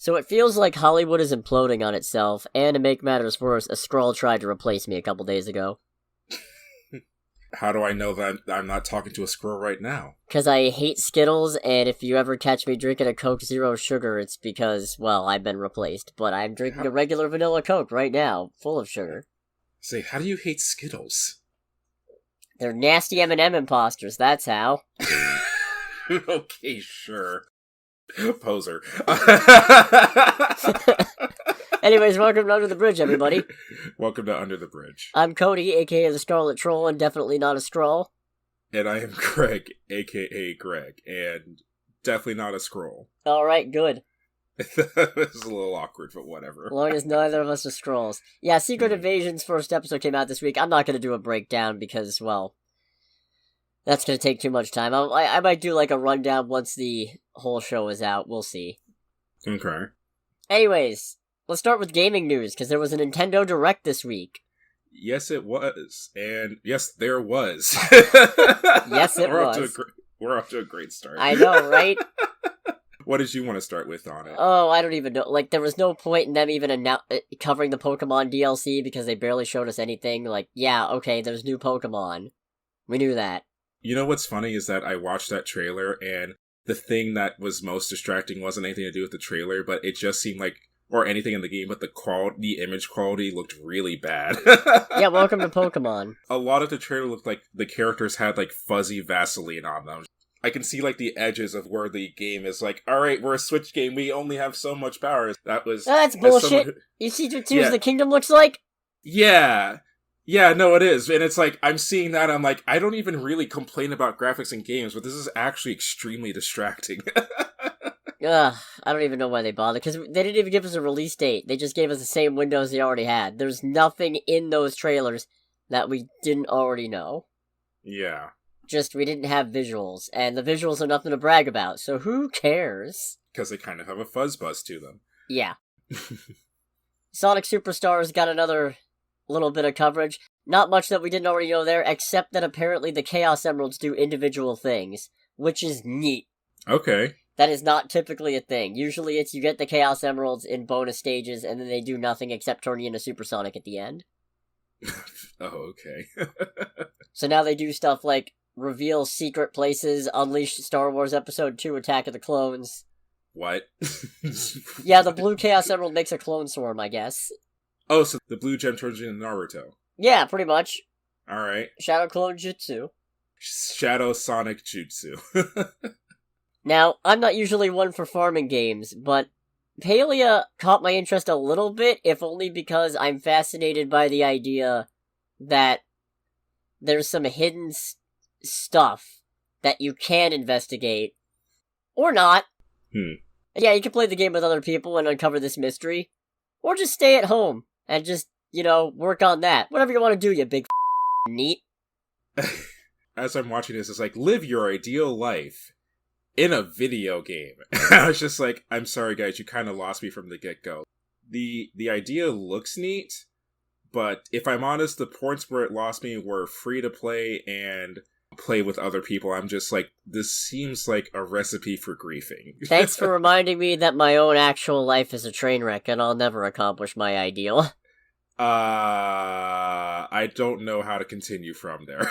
So it feels like Hollywood is imploding on itself, and to make matters worse, a Skrull tried to replace me a couple days ago. How do I know that I'm not talking to a Skrull right now? Because I hate Skittles, and if you ever catch me drinking a Coke Zero Sugar, it's because, well, I've been replaced. But I'm drinking a regular vanilla Coke right now, full of sugar. Say, how do you hate Skittles? They're nasty M&M imposters, that's how. Okay, sure. Poser. Anyways, welcome to Under the Bridge, everybody. Welcome to Under the Bridge. I'm Cody, aka the Scarlet Troll, and definitely not a Skrull. And I am Greg, aka Greg, and definitely not a Skrull. Alright, good. This is a little awkward, but whatever. As long as neither of us are Skrulls. Yeah, Secret Invasion's first episode came out this week. I'm not going to do a breakdown because, well, that's going to take too much time. I might do like a rundown once the whole show is out. We'll see. Okay. Anyways, let's start with gaming news, because there was a Nintendo Direct this week. Yes, it was. And yes, there was. Yes, it was. We're off to a great start. I know, right? What did you want to start with on it? Oh, I don't even know. Like, there was no point in them even covering the Pokemon DLC because they barely showed us anything. Like, yeah, okay, there's new Pokemon. We knew that. You know what's funny is that I watched that trailer, and the thing that was most distracting wasn't anything to do with the trailer, but it just seemed like, or anything in the game, but the image quality looked really bad. Yeah, welcome to Pokemon. A lot of the trailer looked like the characters had like fuzzy Vaseline on them. I can see like the edges of where the game is like, alright, we're a Switch game, we only have so much power. That's bullshit. You see what Tears of the Kingdom looks like? Yeah. Yeah, no, it is. And it's like, I'm seeing that, I'm like, I don't even really complain about graphics in games, but this is actually extremely distracting. Ugh, I don't even know why they bothered, because they didn't even give us a release date. They just gave us the same windows they already had. There's nothing in those trailers that we didn't already know. Yeah. Just, we didn't have visuals, and the visuals are nothing to brag about, so who cares? Because they kind of have a fuzz buzz to them. Yeah. Sonic Superstars got another little bit of coverage. Not much that we didn't already know there, except that apparently the Chaos Emeralds do individual things, which is neat. Okay. That is not typically a thing. Usually it's you get the Chaos Emeralds in bonus stages, and then they do nothing except turn you into Supersonic at the end. Oh, okay. So now they do stuff like reveal secret places, unleash Star Wars Episode 2 Attack of the Clones. What? Yeah, the blue Chaos Emerald makes a clone swarm, I guess. Oh, so the blue gem turns you into Naruto. Yeah, pretty much. Alright. Shadow Clone Jutsu. Shadow Sonic Jutsu. Now, I'm not usually one for farming games, but Palia caught my interest a little bit, if only because I'm fascinated by the idea that there's some hidden stuff that you can investigate, or not. Yeah, you can play the game with other people and uncover this mystery, or just stay at home and just, work on that. Whatever you want to do, you big neat. As I'm watching this, it's like, live your ideal life in a video game. I was just like, I'm sorry guys, you kind of lost me from the get-go. The idea looks neat, but if I'm honest, the points where it lost me were free to play and play with other people. I'm just like, this seems like a recipe for griefing. Thanks for reminding me that my own actual life is a train wreck and I'll never accomplish my ideal. I don't know how to continue from there.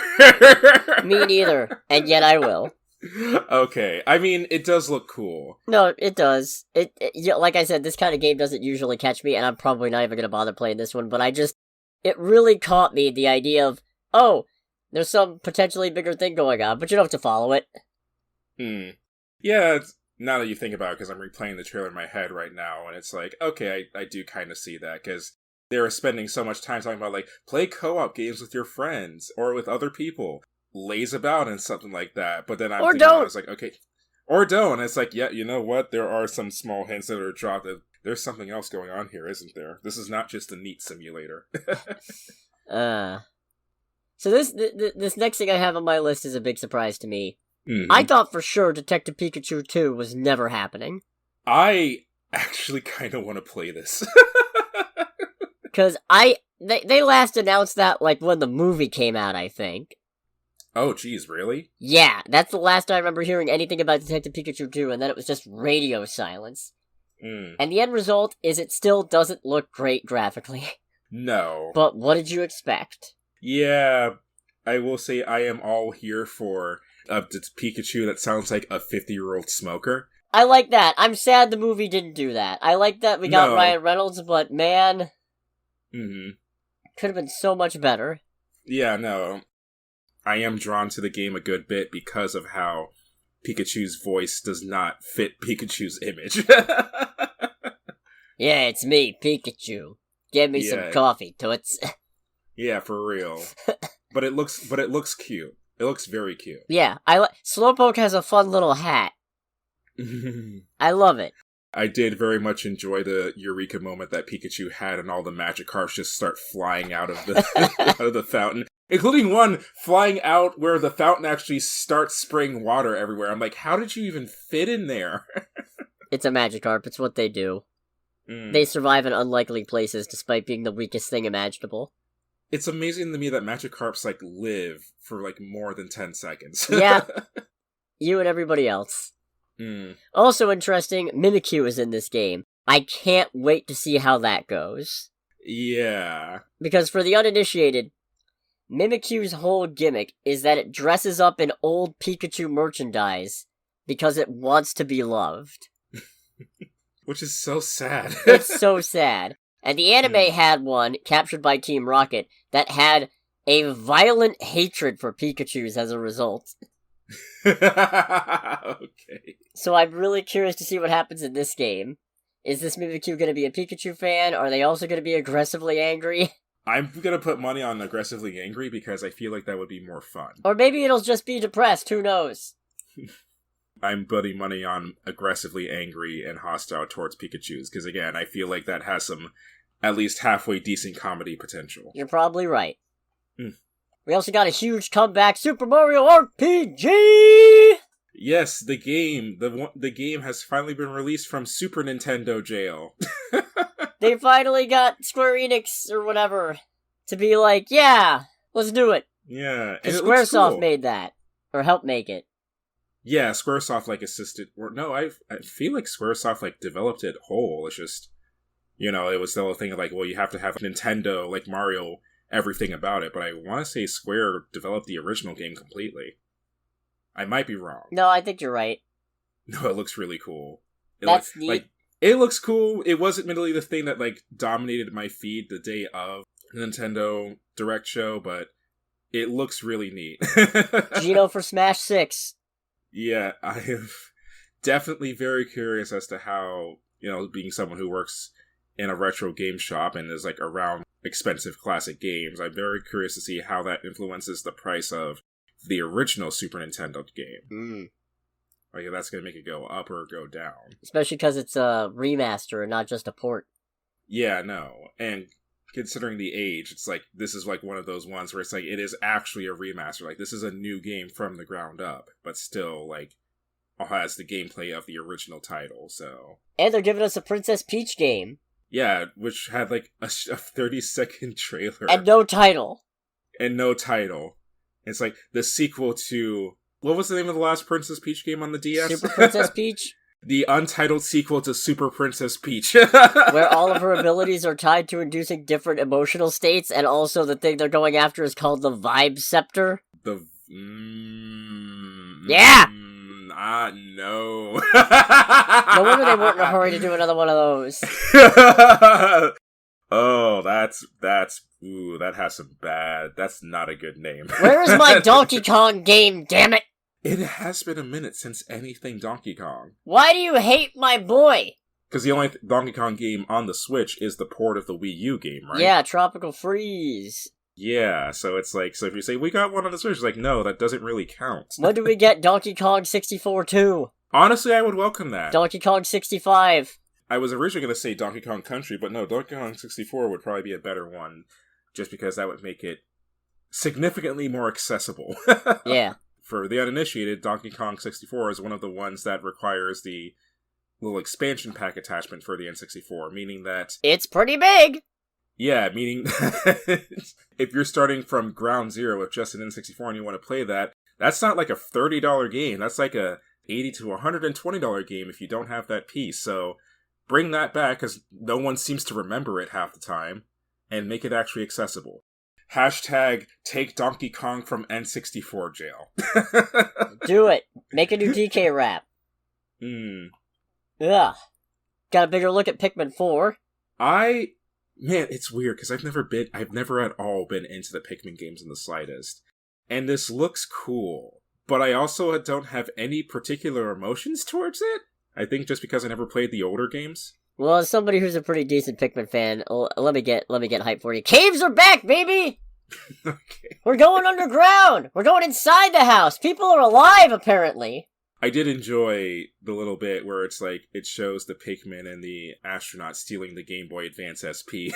Me neither, and yet I will. Okay, I mean, it does look cool. No, it does. Like I said, this kind of game doesn't usually catch me, and I'm probably not even going to bother playing this one, but it really caught me, the idea of, oh, there's some potentially bigger thing going on, but you don't have to follow it. Yeah, now that you think about it, because I'm replaying the trailer in my head right now, and it's like, okay, I do kind of see that, because they were spending so much time talking about, like, play co-op games with your friends, or with other people, lays about and something like that, but then I was like, okay, or don't, and it's like, yeah, you know what, there are some small hints that are dropped that there's something else going on here, isn't there? This is not just a neat simulator. So this next thing I have on my list is a big surprise to me. Mm-hmm. I thought for sure Detective Pikachu 2 was never happening. I actually kind of want to play this. Because they last announced that, like, when the movie came out, I think. Oh, geez, really? Yeah, that's the last I remember hearing anything about Detective Pikachu 2, and then it was just radio silence. And the end result is it still doesn't look great graphically. No. But what did you expect? Yeah, I will say I am all here for a Pikachu that sounds like a 50-year-old smoker. I like that. I'm sad the movie didn't do that. I like that we got No. Ryan Reynolds, but man, Mm-hmm. could have been so much better. Yeah, no. I am drawn to the game a good bit because of how Pikachu's voice does not fit Pikachu's image. Yeah, it's me, Pikachu. Give me some coffee, toots. Yeah, for real. But it looks cute. It looks very cute. Yeah, Slowpoke has a fun little hat. I love it. I did very much enjoy the Eureka moment that Pikachu had, and all the Magikarps just start flying out of the out of the fountain, including one flying out where the fountain actually starts spraying water everywhere. I'm like, how did you even fit in there? It's a Magikarp. It's what they do. They survive in unlikely places despite being the weakest thing imaginable. It's amazing to me that Magikarps live for more than 10 seconds. Yeah, you and everybody else. Also interesting, Mimikyu is in this game. I can't wait to see how that goes. Yeah. Because for the uninitiated, Mimikyu's whole gimmick is that it dresses up in old Pikachu merchandise because it wants to be loved. Which is so sad. It's so sad. And the anime had one, captured by Team Rocket, that had a violent hatred for Pikachus as a result. Okay. So I'm really curious to see what happens in this game. Is this Mimikyu going to be a Pikachu fan? Are they also going to be aggressively angry? I'm going to put money on aggressively angry because I feel like that would be more fun. Or maybe it'll just be depressed, who knows? I'm putting money on aggressively angry and hostile towards Pikachus, because again, I feel like that has some at least halfway decent comedy potential. You're probably right. We also got a huge comeback, Super Mario RPG! Yes, the game has finally been released from Super Nintendo jail. They finally got Square Enix, or whatever, to be like, yeah, let's do it. Yeah, and Because Squaresoft made that, or helped make it. Yeah, Squaresoft assisted. Or no, I feel like Squaresoft developed it whole. It's just, it was the whole thing of well, you have to have Nintendo Mario everything about it. But I want to say Square developed the original game completely. I might be wrong. No, I think you're right. No, it looks really cool. That's neat. It looks cool. It was admittedly the thing that dominated my feed the day of Nintendo Direct show, but it looks really neat. Gino for Smash 6. Yeah, I am definitely very curious as to how, being someone who works in a retro game shop and is around expensive classic games, I'm very curious to see how that influences the price of the original Super Nintendo game. That's going to make it go up or go down. Especially because it's a remaster and not just a port. Yeah, no. And considering the age, it's this is one of those ones where it's it is actually a remaster. This is a new game from the ground up, but still has the gameplay of the original title. So, and they're giving us a Princess Peach game. Yeah, which had a 30-second trailer and no title. It's the sequel to, what was the name of the last Princess Peach game on the DS? Super Princess Peach. The untitled sequel to Super Princess Peach. Where all of her abilities are tied to inducing different emotional states, and also the thing they're going after is called the Vibe Scepter. Yeah! No. No wonder they weren't in a hurry to do another one of those. Oh, that has some bad, that's not a good name. Where is my Donkey Kong game, damn it? It has been a minute since anything Donkey Kong. Why do you hate my boy? Because the only Donkey Kong game on the Switch is the port of the Wii U game, right? Yeah, Tropical Freeze. Yeah, so it's so if you say, we got one on the Switch, it's no, that doesn't really count. When do we get Donkey Kong 64 too? Honestly, I would welcome that. Donkey Kong 65. I was originally going to say Donkey Kong Country, but no, Donkey Kong 64 would probably be a better one, just because that would make it significantly more accessible. Yeah. For the uninitiated, Donkey Kong 64 is one of the ones that requires the little expansion pack attachment for the N64, meaning that... It's pretty big! Yeah, meaning if you're starting from ground zero with just an N64 and you want to play that, that's not a $30 game. That's a $80 to $120 game if you don't have that piece. So bring that back, because no one seems to remember it half the time, and make it actually accessible. Hashtag take Donkey Kong from N64 jail. Do it. Make a new DK rap. Ugh. Got a bigger look at Pikmin 4. Man, it's weird, because I've never at all been into the Pikmin games in the slightest. And this looks cool. But I also don't have any particular emotions towards it. I think just because I never played the older games. Well, as somebody who's a pretty decent Pikmin fan, let me get hype for you. Caves are back, baby! Okay. We're going underground! We're going inside the house! People are alive, apparently! I did enjoy the little bit where it's like, it shows the Pikmin and the astronaut stealing the Game Boy Advance SP.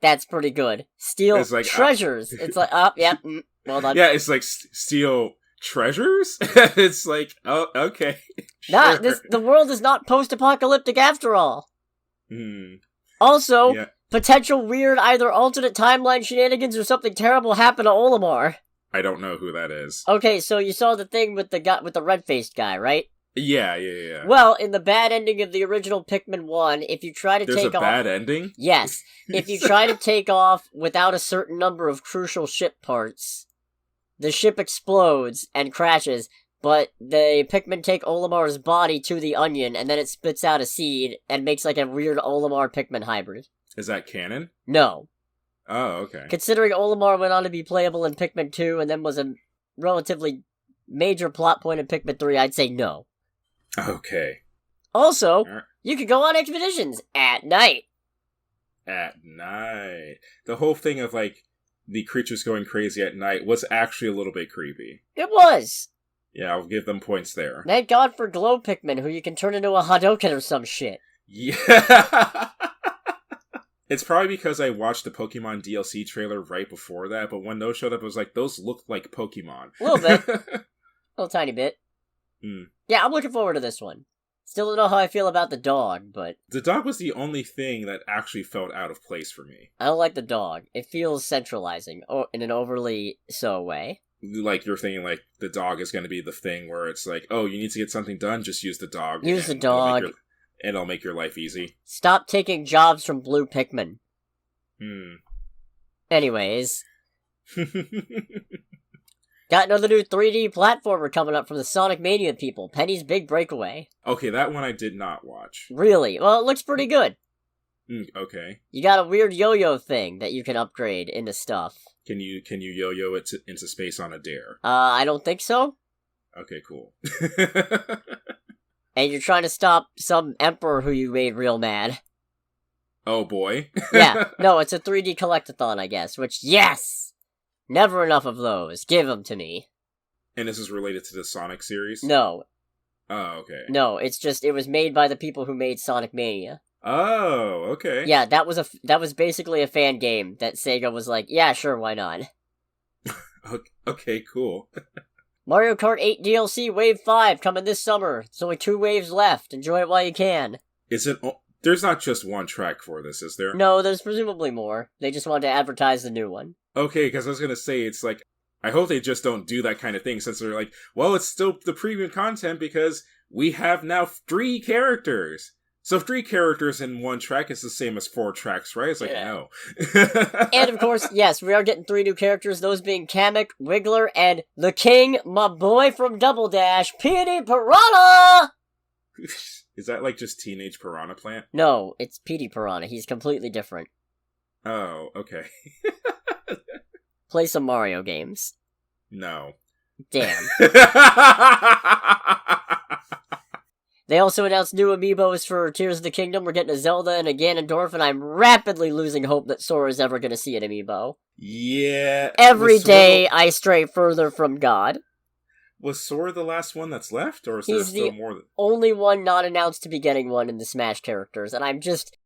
That's pretty good. Steal like, treasures. It's like, well done. Yeah, it's like, steal treasures? It's like, oh, okay. Nah, sure. the world is not post-apocalyptic after all. Hmm. Also, Yeah. potential weird either alternate timeline shenanigans or something terrible happen to Olimar. I don't know who that is. Okay, so you saw the thing with the red-faced guy, right? Yeah. Well, in the bad ending of the original Pikmin 1, if you try to There's take a off... bad ending? Yes. If you try to take off without a certain number of crucial ship parts, the ship explodes and crashes, but the Pikmin take Olimar's body to the onion, and then it spits out a seed and makes like a weird Olimar-Pikmin hybrid. Is that canon? No. Oh, okay. Considering Olimar went on to be playable in Pikmin 2 and then was a relatively major plot point in Pikmin 3, I'd say no. Okay. Also, you could go on expeditions at night. At night. The whole thing of, like, the creatures going crazy at night was actually a little bit creepy. It was! Yeah, I'll give them points there. Thank God for Glow Pikmin, who you can turn into a Hadoken or some shit. Yeah! It's probably because I watched the Pokemon DLC trailer right before that, but when those showed up, it was like, those look like Pokemon. A little bit. A little tiny bit. Hmm. Yeah, I'm looking forward to this one. Still don't know how I feel about the dog, but... The dog was the only thing that actually felt out of place for me. I don't like the dog. It feels centralizing, or in an overly so way. Like, you're thinking, like, the dog is going to be the thing where it's like, oh, you need to get something done, just use the dog. Use the dog. And it'll make your life easy. Stop taking jobs from Blue Pikmin. Hmm. Anyways. Got another new 3D platformer coming up from the Sonic Mania people. Penny's Big Breakaway. Okay, that one I did not watch. Really? Well, it looks pretty good. Okay. You got a weird yo-yo thing that you can upgrade into stuff. Can you yo-yo it into space on a dare? I don't think so. Okay, cool. And you're trying to stop some emperor who you made real mad. Oh boy. Yeah, no, it's a 3D collectathon, I guess, which, yes! Never enough of those. Give them to me. And this is related to the Sonic series? No. Oh, okay. No, it's just, it was made by the people who made Sonic Mania. Oh, okay. Yeah, that was basically a fan game that Sega was like, yeah, sure, why not? Okay, cool. Mario Kart 8 DLC Wave 5 coming this summer. There's only 2 waves left. Enjoy it while you can. Is it... There's not just one track for this, is there? No, there's presumably more. They just wanted to advertise the new one. Okay, because I was going to say, it's like, I hope they just don't do that kind of thing, since they're like, well, it's still the premium content because we have now 3 characters. So 3 characters in one track is the same as 4 tracks, right? It's like, no. And of course, yes, we are getting 3 new characters, those being Kamek, Wiggler, and the King, my boy from Double Dash, Petey Piranha! Is that like just Teenage Piranha Plant? No, it's Petey Piranha. He's completely different. Oh, okay. Play some Mario games. No. Damn. They also announced new amiibos for Tears of the Kingdom. We're getting a Zelda and a Ganondorf, and I'm rapidly losing hope that Sora's ever going to see an amiibo. Yeah. Every day I stray further from God. Was Sora the last one that's left, or is He's there still the more? Only one not announced to be getting one in the Smash characters, and I'm just...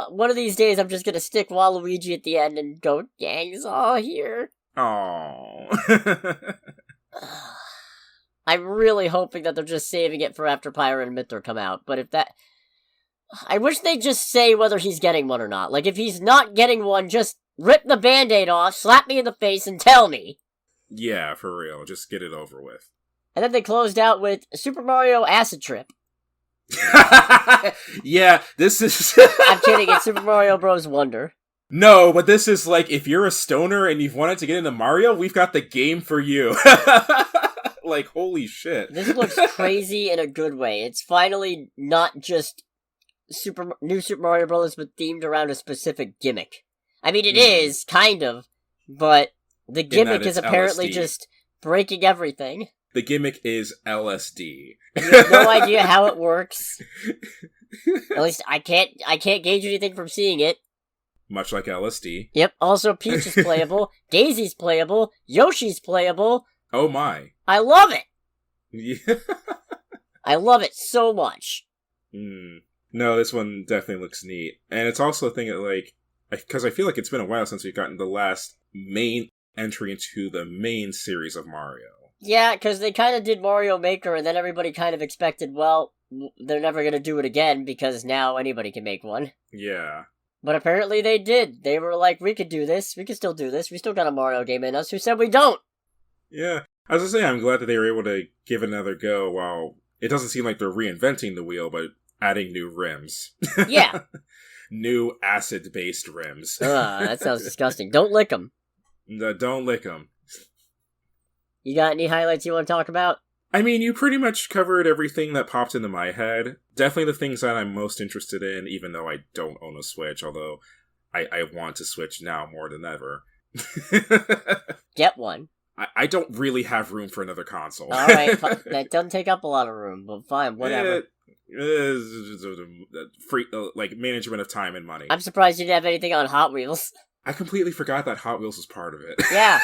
one of these days I'm just going to stick Waluigi at the end and go, gang's all here. Aww. I'm really hoping that they're just saving it for after Pyra and Mithra come out, but if that... I wish they'd just say whether he's getting one or not. Like, if he's not getting one, just rip the Band-Aid off, slap me in the face, and tell me. Yeah, for real. Just get it over with. And then they closed out with Super Mario Acid Trip. Yeah, this is... I'm kidding, it's Super Mario Bros. Wonder. No, but this is like, if you're a stoner and you've wanted to get into Mario, we've got the game for you. Like, holy shit. This looks crazy in a good way. It's finally not just new Super Mario Bros., but themed around a specific gimmick. I mean, it is, kind of, but the gimmick is apparently LSD. just breaking everything. The gimmick is LSD. You have no idea how it works. At least I can't gauge anything from seeing it. Much like LSD. Yep, also Peach is playable, Daisy's playable, Yoshi's playable. Oh my. I love it! Yeah. I love it so much. No, this one definitely looks neat. And it's also a thing that, like, because I feel like it's been a while since we've gotten the last main entry into the main series of Mario. Yeah, because they kind of did Mario Maker, and then everybody kind of expected, well, they're never going to do it again, because now anybody can make one. Yeah. But apparently they did. They were like, we could do this, we could still do this, we still got a Mario game in us, who said we don't? Yeah. As I say, I'm glad that they were able to give it another go while it doesn't seem like they're reinventing the wheel, but adding new rims. Yeah. New acid-based rims. That sounds disgusting. Don't lick them. Don't lick them. You got any highlights you want to talk about? I mean, you pretty much covered everything that popped into my head. Definitely the things that I'm most interested in, even though I don't own a Switch, although I want to Switch now more than ever. Get one. I don't really have room for another console. Alright, that doesn't take up a lot of room, but fine, whatever. Free, like, management of time and money. I'm surprised you didn't have anything on Hot Wheels. I completely forgot that Hot Wheels was part of it. Yeah.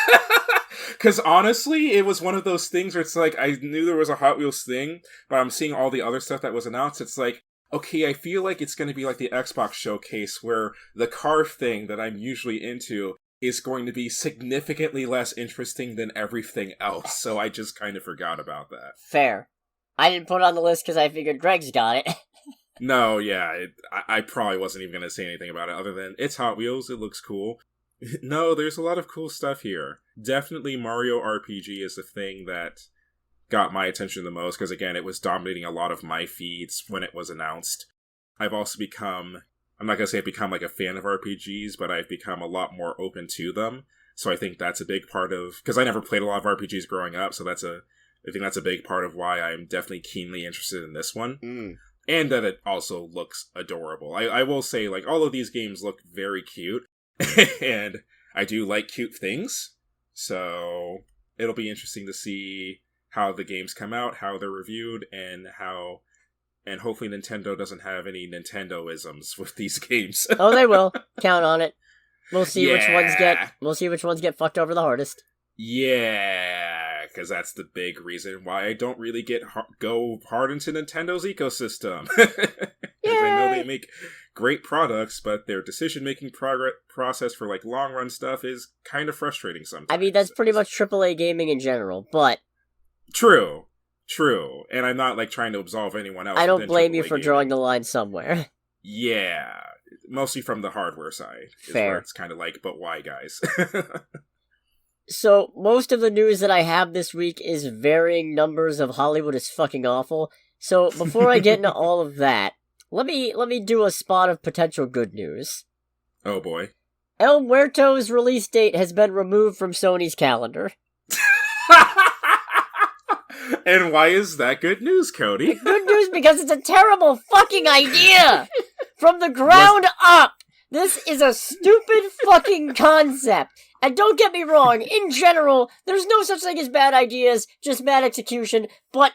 Because honestly, it was one of those things where it's like, I knew there was a Hot Wheels thing, but I'm seeing all the other stuff that was announced. It's like, okay, I feel like it's going to be like the Xbox showcase where the car thing that I'm usually into is going to be significantly less interesting than everything else. So I just kind of forgot about that. Fair. I didn't put it on the list because I figured Greg's got it. No, yeah, I probably wasn't even going to say anything about it other than it's Hot Wheels, it looks cool. No, there's a lot of cool stuff here. Definitely Mario RPG is the thing that got my attention the most, because again, it was dominating a lot of my feeds when it was announced. I've also become, I'm not going to say I've become like a fan of RPGs, but I've become a lot more open to them. So I think that's a big part of, because I never played a lot of RPGs growing up, so I think that's a big part of why I'm definitely keenly interested in this one. And that it also looks adorable. I will say, like, all of these games look very cute, and I do like cute things, so it'll be interesting to see how the games come out, how they're reviewed, and hopefully Nintendo doesn't have any Nintendo-isms with these games. Oh, they will. Count on it. We'll see which ones get fucked over the hardest. Yeah, because that's the big reason why I don't really go hard into Nintendo's ecosystem. Because I know they make great products, but their decision-making process for like long-run stuff is kind of frustrating sometimes. I mean, that's pretty much AAA gaming in general, but... True. And I'm not like trying to absolve anyone else. I don't blame you AAA for drawing the line somewhere. Yeah, mostly from the hardware side. Fair. Where it's kind of like, but why, guys? So, most of the news that I have this week is varying numbers of Hollywood is fucking awful. So, before I get into all of that, let me do a spot of potential good news. Oh boy. El Muerto's release date has been removed from Sony's calendar. And why is that good news, Cody? Good news because it's a terrible fucking idea! From the ground up! This is a stupid fucking concept! And don't get me wrong, in general, there's no such thing as bad ideas, just bad execution, but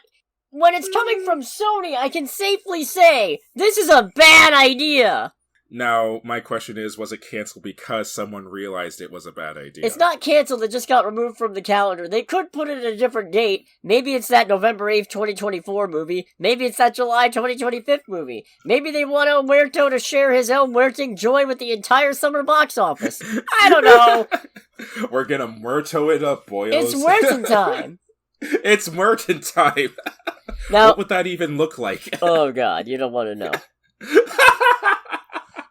when it's coming from Sony, I can safely say, this is a bad idea! Now, my question is, was it canceled because someone realized it was a bad idea? It's not canceled, it just got removed from the calendar. They could put it at a different date. Maybe it's that November 8th, 2024 movie. Maybe it's that July 2025 movie. Maybe they want El Muerto to share his El Muerting joy with the entire summer box office. I don't know. We're gonna Muerto it up, boyos. It's Muerton time. It's Muerton time. Now, what would that even look like? Oh god, you don't want to know.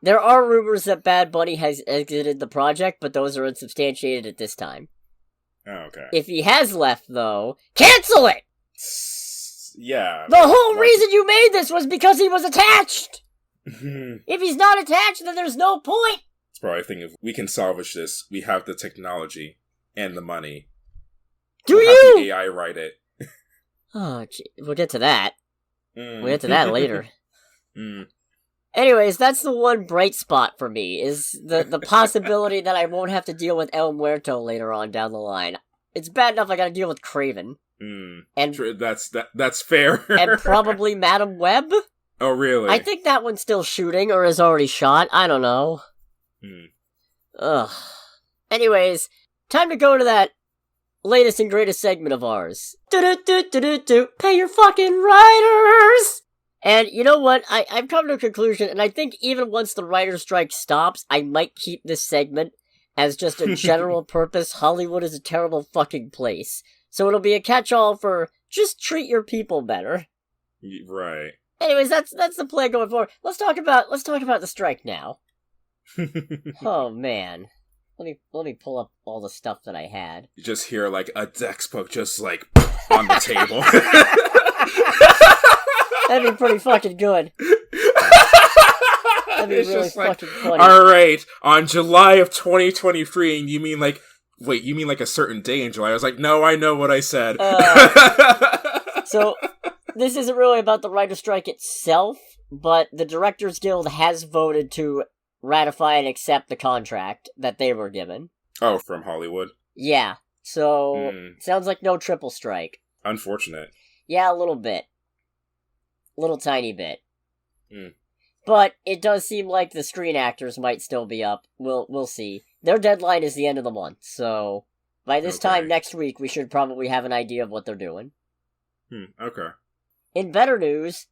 There are rumors that Bad Bunny has exited the project, but those are unsubstantiated at this time. Oh, okay. If he has left, though, cancel it! yeah. The whole reason you made this was because he was attached! If he's not attached, then there's no point! It's probably a thing if we can salvage this, we have the technology and the money. We'll have the AI write it. Oh, gee. We'll get to that. We'll get to that later. Anyways, that's the one bright spot for me, is the possibility that I won't have to deal with El Muerto later on down the line. It's bad enough I gotta deal with Kraken. And that's fair. And probably Madam Web? Oh, really? I think that one's still shooting, or is already shot. I don't know. Ugh. Anyways, time to go to that latest and greatest segment of ours. Pay your fucking writers! And you know what? I've come to a conclusion, and I think even once the writer's strike stops, I might keep this segment as just a general purpose. Hollywood is a terrible fucking place. So it'll be a catch-all for just treat your people better. Right. Anyways, that's the plan going forward. Let's talk about the strike now. Oh man. Let me pull up all the stuff that I had. You just hear like a textbook just like on the table. That'd be pretty fucking good. That'd be really fucking funny. Alright, on July of 2023, and you mean like a certain day in July? I was like, no, I know what I said. So, this isn't really about the writer's strike itself, but the Directors Guild has voted to ratify and accept the contract that they were given. Oh, from Hollywood? Yeah. So, sounds like no triple strike. Unfortunate. Yeah, a little bit. Little tiny bit. But it does seem like the Screen Actors might still be up. We'll see. Their deadline is the end of the month, so by this time next week, we should probably have an idea of what they're doing. Okay. In better news,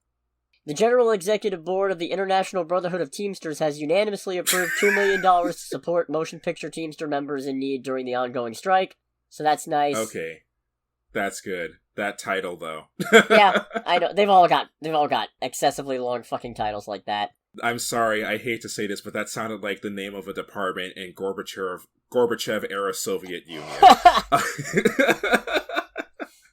the General Executive Board of the International Brotherhood of Teamsters has unanimously approved $2 million to support motion picture Teamster members in need during the ongoing strike, so that's nice. Okay. That's good. That title, though. Yeah, I know. They've all got excessively long fucking titles like that. I'm sorry, I hate to say this, but that sounded like the name of a department in Gorbachev-era Soviet Union.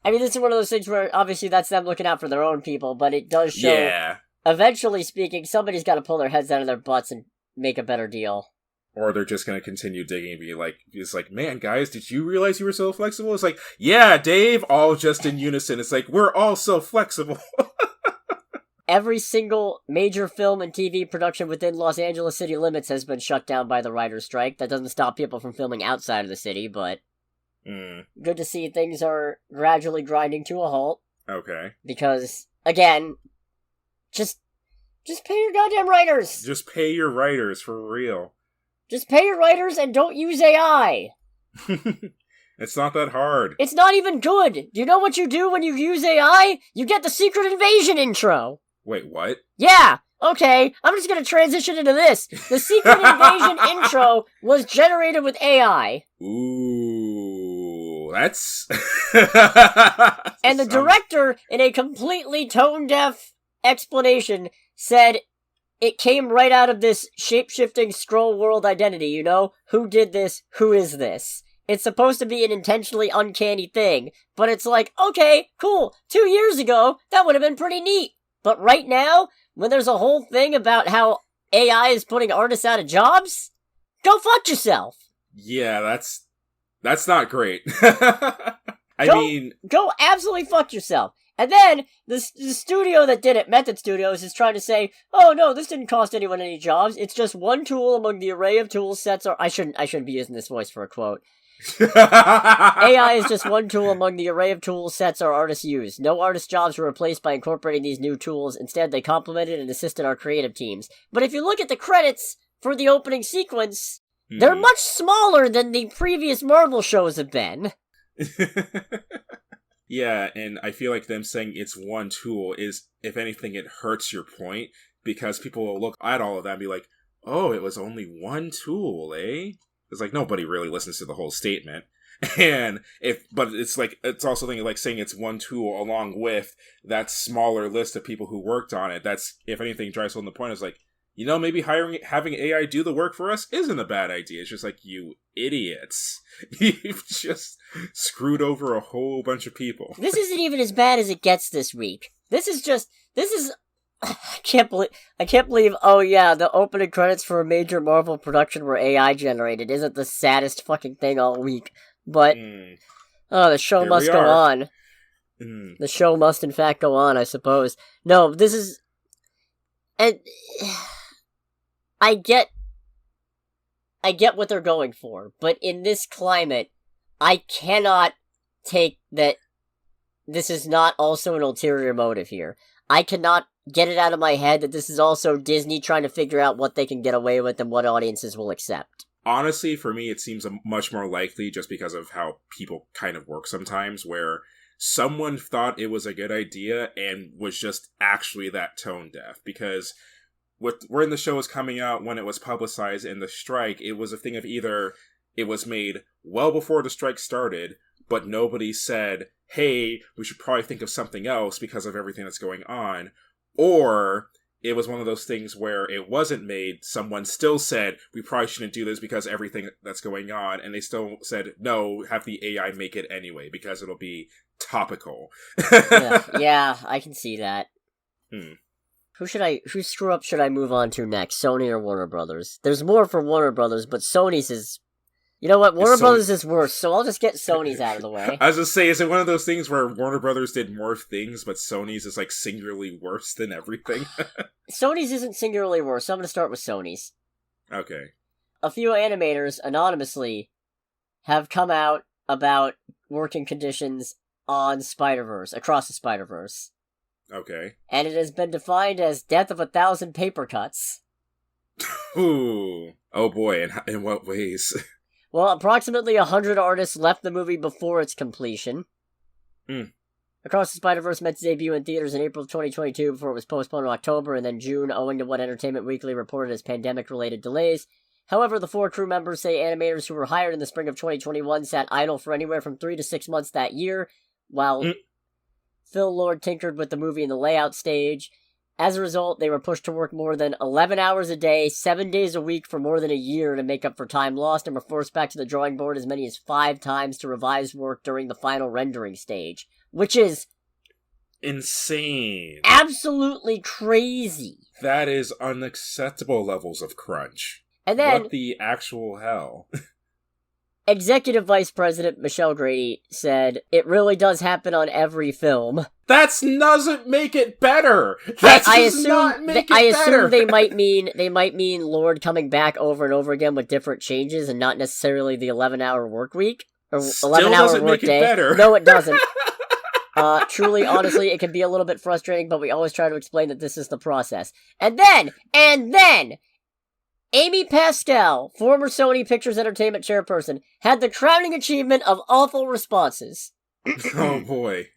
I mean, this is one of those things where, obviously, that's them looking out for their own people, but it does show, eventually speaking, somebody's got to pull their heads out of their butts and make a better deal. Or they're just going to continue digging and be like, it's like, man, guys, did you realize you were so flexible? It's like, yeah, Dave, all just in unison. It's like, we're all so flexible. Every single major film and TV production within Los Angeles city limits has been shut down by the writer's strike. That doesn't stop people from filming outside of the city, but good to see things are gradually grinding to a halt. Okay. Because, again, just pay your goddamn writers! Just pay your writers, for real. Just pay your writers and don't use AI! It's not that hard. It's not even good! Do you know what you do when you use AI? You get the Secret Invasion intro! Wait, what? Yeah! Okay, I'm just gonna transition into this. The Secret Invasion intro was generated with AI. Ooh, that's... And the director, in a completely tone-deaf explanation, said it came right out of this shape-shifting Skrull world identity, you know? Who did this? Who is this? It's supposed to be an intentionally uncanny thing, but it's like, okay, cool, 2 years ago, that would have been pretty neat. But right now, when there's a whole thing about how AI is putting artists out of jobs, go fuck yourself! Yeah, that's not great. Go absolutely fuck yourself. And then, the studio that did it, Method Studios, is trying to say, oh no, this didn't cost anyone any jobs, it's just one tool among the array of tool sets, or I shouldn't be using this voice for a quote. AI is just one tool among the array of tool sets our artists use. No artist jobs were replaced by incorporating these new tools, instead they complemented and assisted our creative teams. But if you look at the credits for the opening sequence, they're much smaller than the previous Marvel shows have been. Yeah, and I feel like them saying it's one tool is, if anything, it hurts your point, because people will look at all of that and be like, oh, it was only one tool, eh? It's like, nobody really listens to the whole statement. But it's like, it's also like saying it's one tool along with that smaller list of people who worked on it. That's, if anything, drives home the point. Is like, maybe having AI do the work for us isn't a bad idea. It's just like, you idiots. You've just screwed over a whole bunch of people. This isn't even as bad as it gets this week. I can't believe, oh yeah, the opening credits for a major Marvel production were AI generated isn't the saddest fucking thing all week. But, the show Here must we go are. on. The show must in fact go on, I suppose. No, this is... And... I get what they're going for, but in this climate, I cannot take that this is not also an ulterior motive here. I cannot get it out of my head that this is also Disney trying to figure out what they can get away with and what audiences will accept. Honestly, for me, it seems much more likely just because of how people kind of work sometimes, where someone thought it was a good idea and was just actually that tone deaf. Because when the show was coming out, when it was publicized in the strike, it was a thing of either it was made well before the strike started, but nobody said, hey, we should probably think of something else because of everything that's going on, or it was one of those things where it wasn't made, someone still said, we probably shouldn't do this because everything that's going on, and they still said, no, have the AI make it anyway, because it'll be topical. yeah, I can see that. Whose screw up should I move on to next? Sony or Warner Brothers? There's more for Warner Brothers, but Sony's is... You know what? Warner Brothers is worse, so I'll just get Sony's out of the way. I was just say, is it one of those things where Warner Brothers did more things, but Sony's is, like, singularly worse than everything? Sony's isn't singularly worse, so I'm gonna start with Sony's. Okay. A few animators, anonymously, have come out about working conditions on Spider-Verse, across the Spider-Verse. Okay. And it has been defined as death of 1,000 paper cuts. Ooh. Oh boy, in what ways? Well, approximately 100 artists left the movie before its completion. Across the Spider-Verse meant to debut in theaters in April of 2022 before it was postponed in October and then June, owing to what Entertainment Weekly reported as pandemic-related delays. However, the 4 crew members say animators who were hired in the spring of 2021 sat idle for anywhere from 3 to 6 months that year, while Phil Lord tinkered with the movie in the layout stage. As a result, they were pushed to work more than 11 hours a day, 7 days a week for more than a year to make up for time lost, and were forced back to the drawing board as many as 5 times to revise work during the final rendering stage. Which is... insane. Absolutely crazy. That is unacceptable levels of crunch. And then... what the actual hell? Executive Vice President Michelle Grady said, "It really does happen on every film." That doesn't make it better. That does not make it better. I assume they might mean Lord coming back over and over again with different changes, and not necessarily the 11-hour work week or 11-hour work day. Better. No, it doesn't. Truly, honestly, it can be a little bit frustrating, but we always try to explain that this is the process. And then, Amy Pascal, former Sony Pictures Entertainment chairperson, had the crowning achievement of awful responses. Oh boy.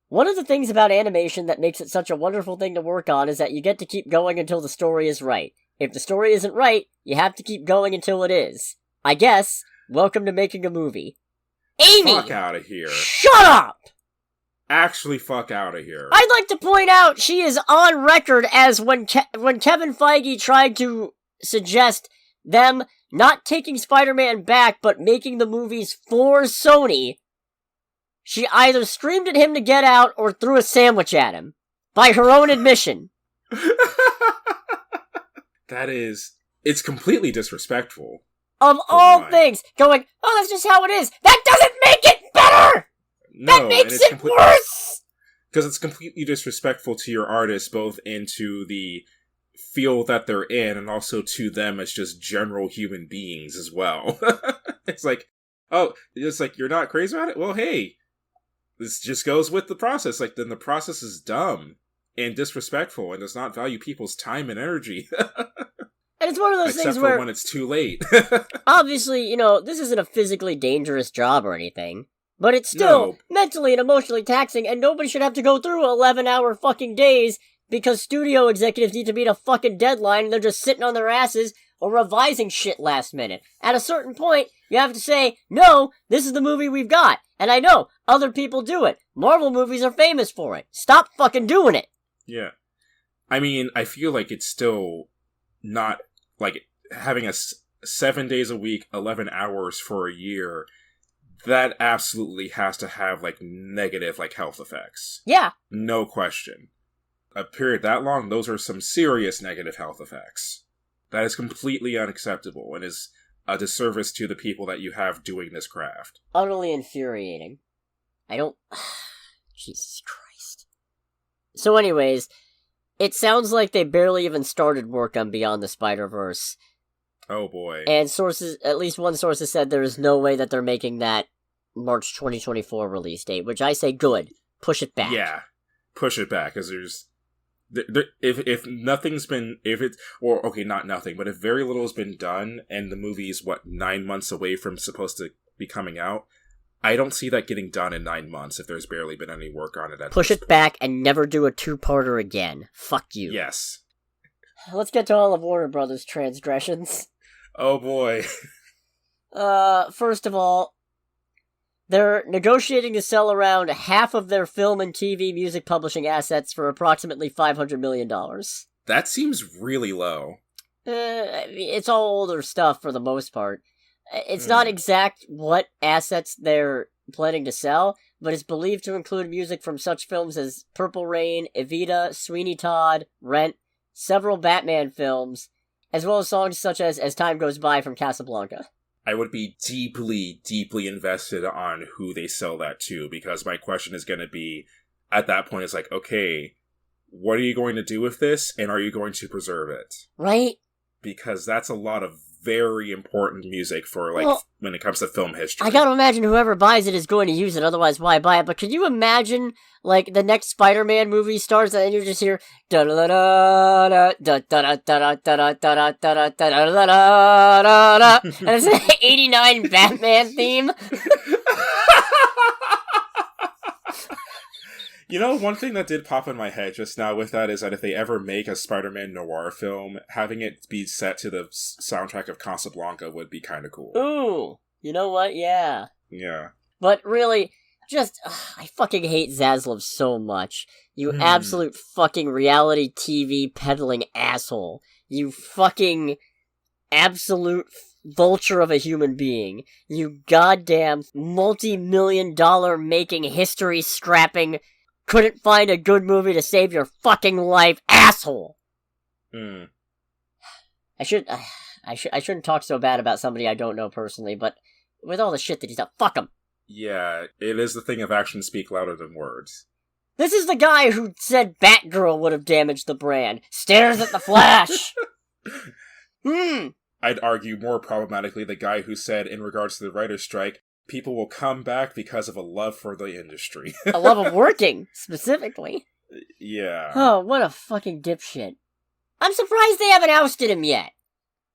One of the things about animation that makes it such a wonderful thing to work on is that you get to keep going until the story is right. If the story isn't right, you have to keep going until it is. I guess, welcome to making a movie. Amy! Fuck out of here. Shut up! Actually fuck out of here. I'd like to point out she is on record as when Kevin Feige tried to suggest them not taking Spider-Man back but making the movies for Sony, she either screamed at him to get out or threw a sandwich at him. By her own admission. It's completely disrespectful. Of all things, going, oh, that's just how it is. That doesn't make it better! No, that makes it worse! Because it's completely disrespectful to your artists, both into the field that they're in, and also to them as just general human beings as well. It's like, you're not crazy about it? Well, hey, this just goes with the process. Like, then the process is dumb and disrespectful and does not value people's time and energy. And it's one of those things where... when it's too late. Obviously, this isn't a physically dangerous job or anything. But it's still mentally and emotionally taxing, and nobody should have to go through 11-hour fucking days because studio executives need to meet a fucking deadline and they're just sitting on their asses or revising shit last minute. At a certain point, you have to say, no, this is the movie we've got. And I know, other people do it. Marvel movies are famous for it. Stop fucking doing it. Yeah. I mean, I feel like it's still not, like, having 7 days a week, 11 hours for a year, that absolutely has to have, like, negative, like, health effects. Yeah. No question. A period that long, those are some serious negative health effects. That is completely unacceptable and is a disservice to the people that you have doing this craft. Utterly infuriating. I don't... Jesus Christ. So anyways, it sounds like they barely even started work on Beyond the Spider-Verse. Oh boy. And sources, at least one source has said there is no way that they're making that March 2024 release date, which I say good. Push it back. Yeah. Push it back, because there's... If nothing's been, not nothing, but if very little has been done, and the movie's, 9 months away from supposed to be coming out, I don't see that getting done in 9 months if there's barely been any work on it. Push it back and never do a two-parter again. Fuck you. Yes. Let's get to all of Warner Brothers' transgressions. Oh boy. First of all, they're negotiating to sell around half of their film and TV music publishing assets for approximately $500 million. That seems really low. It's all older stuff for the most part. It's not exact what assets they're planning to sell, but it's believed to include music from such films as Purple Rain, Evita, Sweeney Todd, Rent, several Batman films, as well as songs such as Time Goes By from Casablanca. I would be deeply, deeply invested on who they sell that to, because my question is going to be, at that point, it's like, okay, what are you going to do with this, and are you going to preserve it? Right? Because that's a lot of very important music for, when it comes to film history. I gotta imagine whoever buys it is going to use it, otherwise why buy it? But could you imagine, the next Spider-Man movie starts and you just hear da-da-da-da, da-da-da-da-da-da-da-da-da-da-da-da, and it's an 89 Batman theme? You know, one thing that did pop in my head just now with that is that if they ever make a Spider-Man noir film, having it be set to the soundtrack of Casablanca would be kind of cool. Ooh, you know what? Yeah. Yeah. But really, I fucking hate Zaslav so much. You absolute fucking reality TV peddling asshole. You fucking absolute vulture of a human being. You goddamn multi-million-dollar making, history-scrapping, couldn't find a good movie to save your fucking life, asshole! I shouldn't talk so bad about somebody I don't know personally, but with all the shit that he's done, fuck him! Yeah, it is the thing of actions speak louder than words. This is the guy who said Batgirl would have damaged the brand. Stares at the Flash! I'd argue more problematically the guy who said, in regards to the writer's strike, people will come back because of a love for the industry. A love of working, specifically. Yeah. Oh, what a fucking dipshit. I'm surprised they haven't ousted him yet.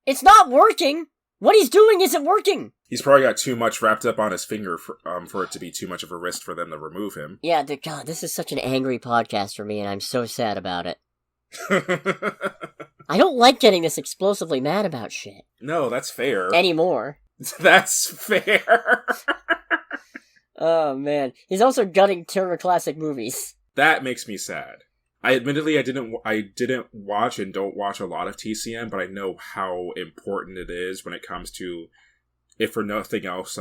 It's not working! What he's doing isn't working! He's probably got too much wrapped up on his finger for it to be too much of a risk for them to remove him. Yeah, God, this is such an angry podcast for me, and I'm so sad about it. I don't like getting this explosively mad about shit. No, that's fair. Anymore. That's fair. Oh, man. He's also gutting Turner Classic Movies. That makes me sad. I didn't watch and don't watch a lot of TCM, but I know how important it is when it comes to, if for nothing else,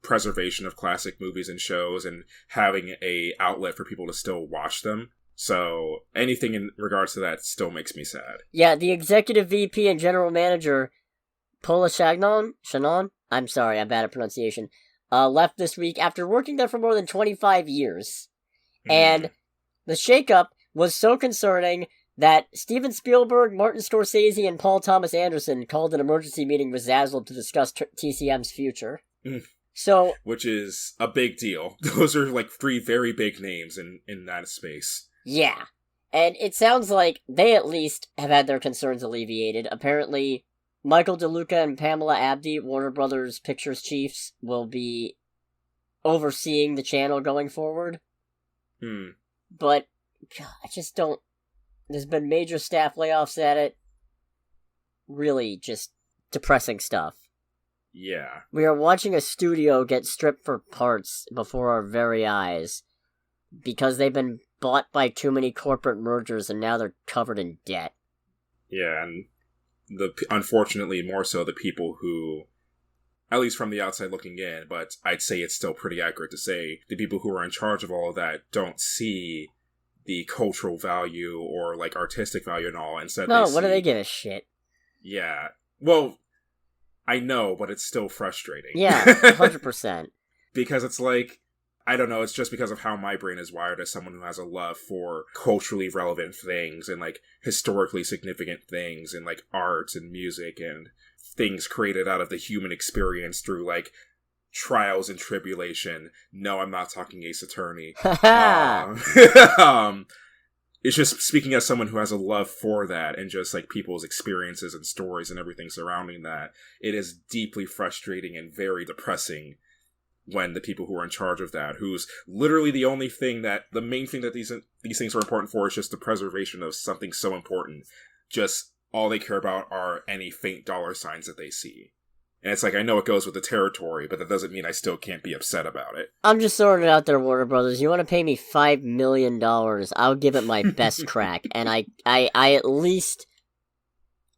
preservation of classic movies and shows and having a outlet for people to still watch them. So anything in regards to that still makes me sad. Yeah, the executive VP and general manager, Paula Shannon, I'm sorry, I'm bad at pronunciation, left this week after working there for more than 25 years. And the shakeup was so concerning that Steven Spielberg, Martin Scorsese, and Paul Thomas Anderson called an emergency meeting with Zaslav to discuss TCM's future. So, which is a big deal. Those are 3 very big names in that space. Yeah. And it sounds like they at least have had their concerns alleviated. Apparently, Michael DeLuca and Pamela Abdi, Warner Brothers Pictures chiefs, will be overseeing the channel going forward. But, God, I just don't... There's been major staff layoffs at it. Really just depressing stuff. Yeah. We are watching a studio get stripped for parts before our very eyes because they've been bought by too many corporate mergers and now they're covered in debt. Yeah, and unfortunately more so the people who, at least from the outside looking in, but I'd say it's still pretty accurate to say, the people who are in charge of all of that don't see the cultural value or, like, artistic value and all. Instead, No, what do they give a shit? Yeah. Well, I know, but it's still frustrating. Yeah, 100%. Because it's like, I don't know, it's just because of how my brain is wired as someone who has a love for culturally relevant things and, like, historically significant things and, like, art and music and things created out of the human experience through, like, trials and tribulation. No, I'm not talking Ace Attorney. It's just speaking as someone who has a love for that and just, like, people's experiences and stories and everything surrounding that. It is deeply frustrating and very depressing when the people who are in charge of that, who's literally the main thing that these things are important for is just the preservation of something so important. Just all they care about are any faint dollar signs that they see. And it's like, I know it goes with the territory, but that doesn't mean I still can't be upset about it. I'm just throwing it out there, Warner Brothers. You want to pay me $5 million, I'll give it my best crack. And I at least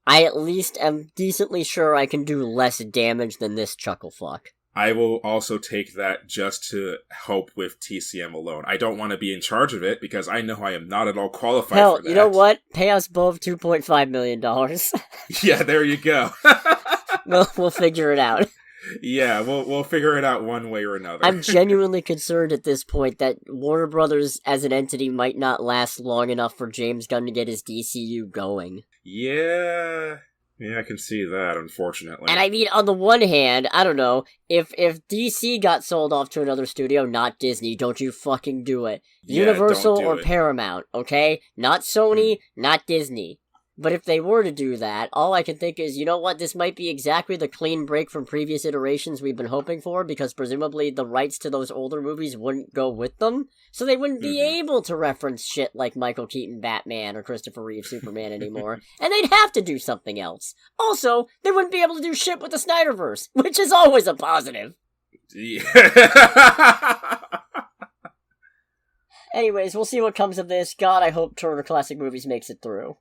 am decently sure I can do less damage than this chucklefuck. I will also take that just to help with TCM alone. I don't want to be in charge of it because I know I am not at all qualified for that. You know what? Pay us both $2.5 million. Yeah, there you go. We'll figure it out. Yeah, we'll figure it out one way or another. I'm genuinely concerned at this point that Warner Brothers as an entity might not last long enough for James Gunn to get his DCU going. Yeah, I can see that, unfortunately. And I mean, on the one hand, I don't know, if DC got sold off to another studio, not Disney, don't you fucking do it. Yeah, Universal don't do or it. Paramount, okay? Not Sony, not Disney. But if they were to do that, all I can think is, you know what, this might be exactly the clean break from previous iterations we've been hoping for, because presumably the rights to those older movies wouldn't go with them, so they wouldn't be able to reference shit like Michael Keaton Batman or Christopher Reeve Superman anymore, and they'd have to do something else. Also, they wouldn't be able to do shit with the Snyderverse, which is always a positive. Yeah. Anyways, we'll see what comes of this. God, I hope Turner Classic Movies makes it through.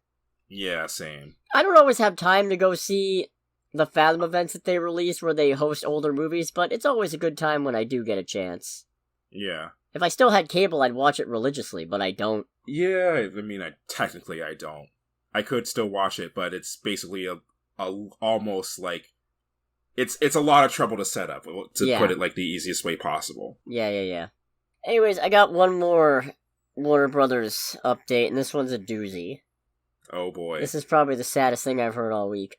Yeah, same. I don't always have time to go see the Fathom events that they release where they host older movies, but it's always a good time when I do get a chance. Yeah. If I still had cable, I'd watch it religiously, but I don't. Yeah, I mean, technically I don't. I could still watch it, but it's basically a almost like... It's a lot of trouble to set up, to put it like the easiest way possible. Yeah. Anyways, I got one more Warner Brothers update, and this one's a doozy. Oh boy. This is probably the saddest thing I've heard all week.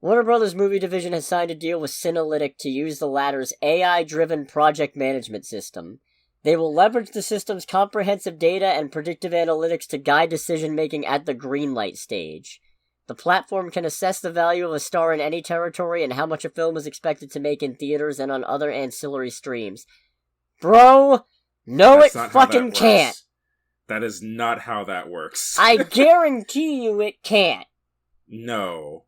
Warner Brothers movie division has signed a deal with Synalytic to use the latter's AI-driven project management system. They will leverage the system's comprehensive data and predictive analytics to guide decision-making at the greenlight stage. The platform can assess the value of a star in any territory and how much a film is expected to make in theaters and on other ancillary streams. Bro, no, it fucking can't. That is not how that works. I guarantee you it can't. No.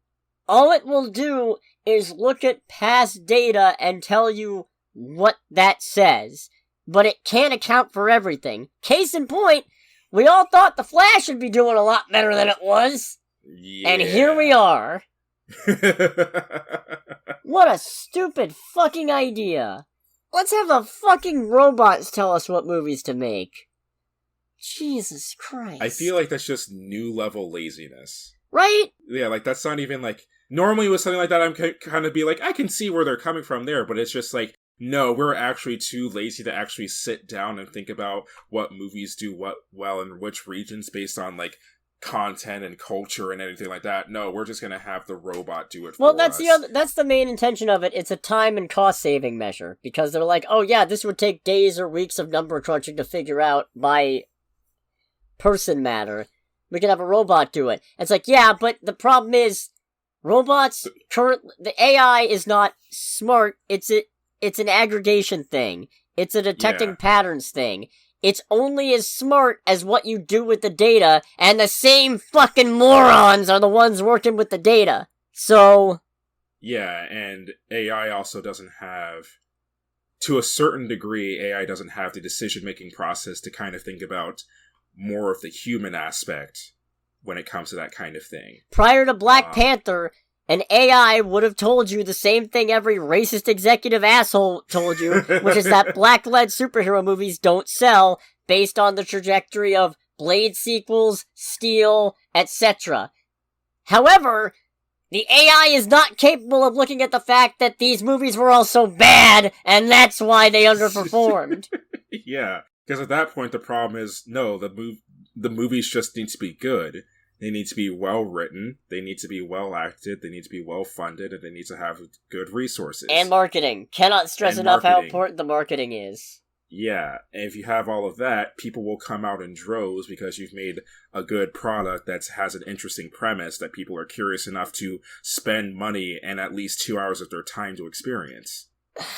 All it will do is look at past data and tell you what that says. But it can't account for everything. Case in point, we all thought The Flash would be doing a lot better than it was. Yeah. And here we are. What a stupid fucking idea. Let's have the fucking robots tell us what movies to make. Jesus Christ. I feel like that's just new level laziness. Right? Yeah, like that's not even like... Normally with something like that, I'm kind of be like, I can see where they're coming from there, but it's just like, no, we're actually too lazy to actually sit down and think about what movies do what well in which regions based on like content and culture and anything like that. No, we're just gonna have the robot do it for us. That's the main intention of it. It's a time and cost saving measure, because they're like, oh yeah, this would take days or weeks of number crunching to figure out by person matter. We could have a robot do it. It's like, yeah, but the problem is the AI is not smart. It's an aggregation thing. It's a detecting patterns thing. It's only as smart as what you do with the data, and the same fucking morons are the ones working with the data. So... Yeah, and AI also doesn't have to a certain degree, AI doesn't have the decision-making process to kind of think about more of the human aspect when it comes to that kind of thing. Prior to Black Panther, an AI would have told you the same thing every racist executive asshole told you, which is that black-led superhero movies don't sell based on the trajectory of Blade sequels, Steel, etc. However, the AI is not capable of looking at the fact that these movies were all so bad, and that's why they underperformed. Yeah, because at that point the problem is, no, the movies just need to be good. They need to be well written, they need to be well acted, they need to be well funded, and they need to have good resources. And marketing. Cannot stress enough how important the marketing is. Yeah, and if you have all of that, people will come out in droves because you've made a good product that has an interesting premise that people are curious enough to spend money and at least 2 hours of their time to experience. What a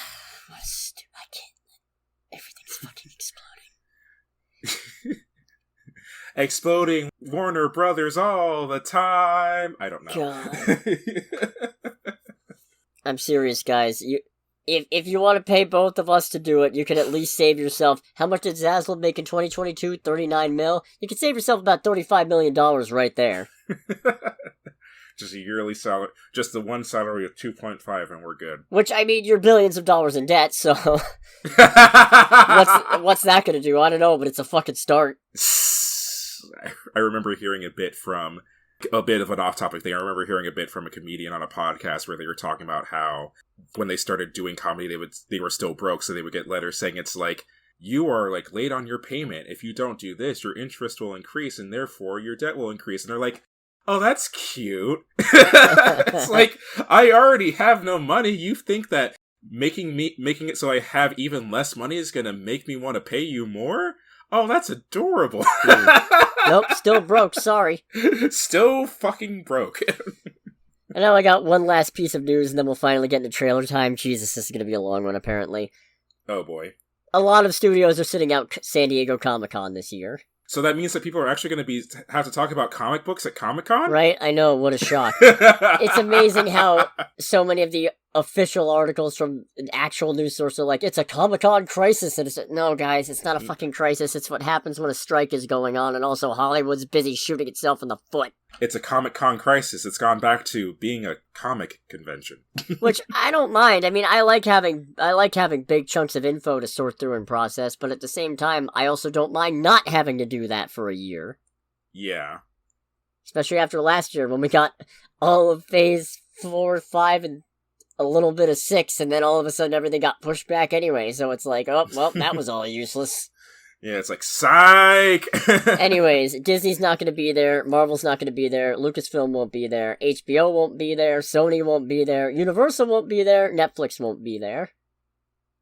I can't. Everything's fucking exploding. Exploding Warner Brothers all the time. I don't know. God. I'm serious, guys. If you want to pay both of us to do it, you can at least save yourself. How much did Zaslav make in 2022? 39 mil? You can save yourself about $35 million right there. Just a yearly salary. Just the one salary of 2.5 and we're good. Which, I mean, you're billions of dollars in debt, so... what's that gonna do? I don't know, but it's a fucking start. I remember hearing a bit of an off-topic thing. I remember hearing a bit from a comedian on a podcast where they were talking about how when they started doing comedy, they were still broke, so they would get letters saying it's like, you are like late on your payment. If you don't do this, your interest will increase, and therefore your debt will increase. And they're like, oh, that's cute. It's like, I already have no money. You think that making it so I have even less money is gonna make me want to pay you more? Oh, that's adorable. Nope, still broke, sorry. Still fucking broke. And now I got one last piece of news, and then we'll finally get into trailer time. Jesus, this is going to be a long one, apparently. Oh, boy. A lot of studios are sitting out San Diego Comic-Con this year. So that means that people are actually going to have to talk about comic books at Comic-Con? Right? I know, what a shock. It's amazing how so many of the official articles from an actual news source are like, it's a Comic-Con crisis, and it's no, guys, it's not a fucking crisis, it's what happens when a strike is going on, and also Hollywood's busy shooting itself in the foot. It's a Comic-Con crisis. It's gone back to being a comic convention. Which, I don't mind. I mean, I like having big chunks of info to sort through and process, but at the same time, I also don't mind not having to do that for a year. Yeah. Especially after last year, when we got all of Phase 4, 5, and a little bit of 6, and then all of a sudden everything got pushed back anyway, so it's like, oh, well, that was all useless. Yeah, it's like, psych! Anyways, Disney's not going to be there, Marvel's not going to be there, Lucasfilm won't be there, HBO won't be there, Sony won't be there, Universal won't be there, Netflix won't be there.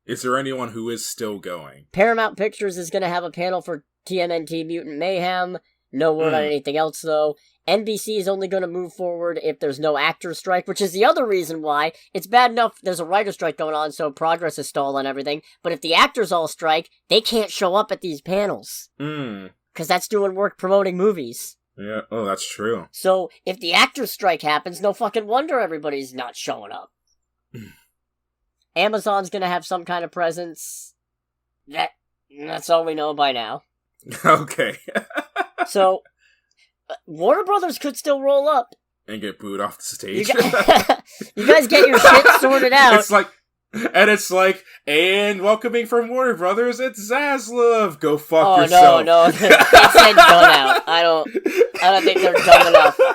Is there anyone who is still going? Paramount Pictures is going to have a panel for TMNT Mutant Mayhem. No word on anything else, though. NBC is only going to move forward if there's no actor strike, which is the other reason why. It's bad enough there's a writer strike going on, so progress is stalled on everything. But if the actors all strike, they can't show up at these panels. Because that's doing work promoting movies. Yeah, oh, that's true. So, if the actors strike happens, no fucking wonder everybody's not showing up. Amazon's going to have some kind of presence. That's all we know by now. Okay. So, Warner Brothers could still roll up. And get booed off the stage. You guys get your shit sorted out. It's like, and welcoming from Warner Brothers, it's Zaslav. Go fuck yourself. No. They said gun out. I don't think they're dumb enough. I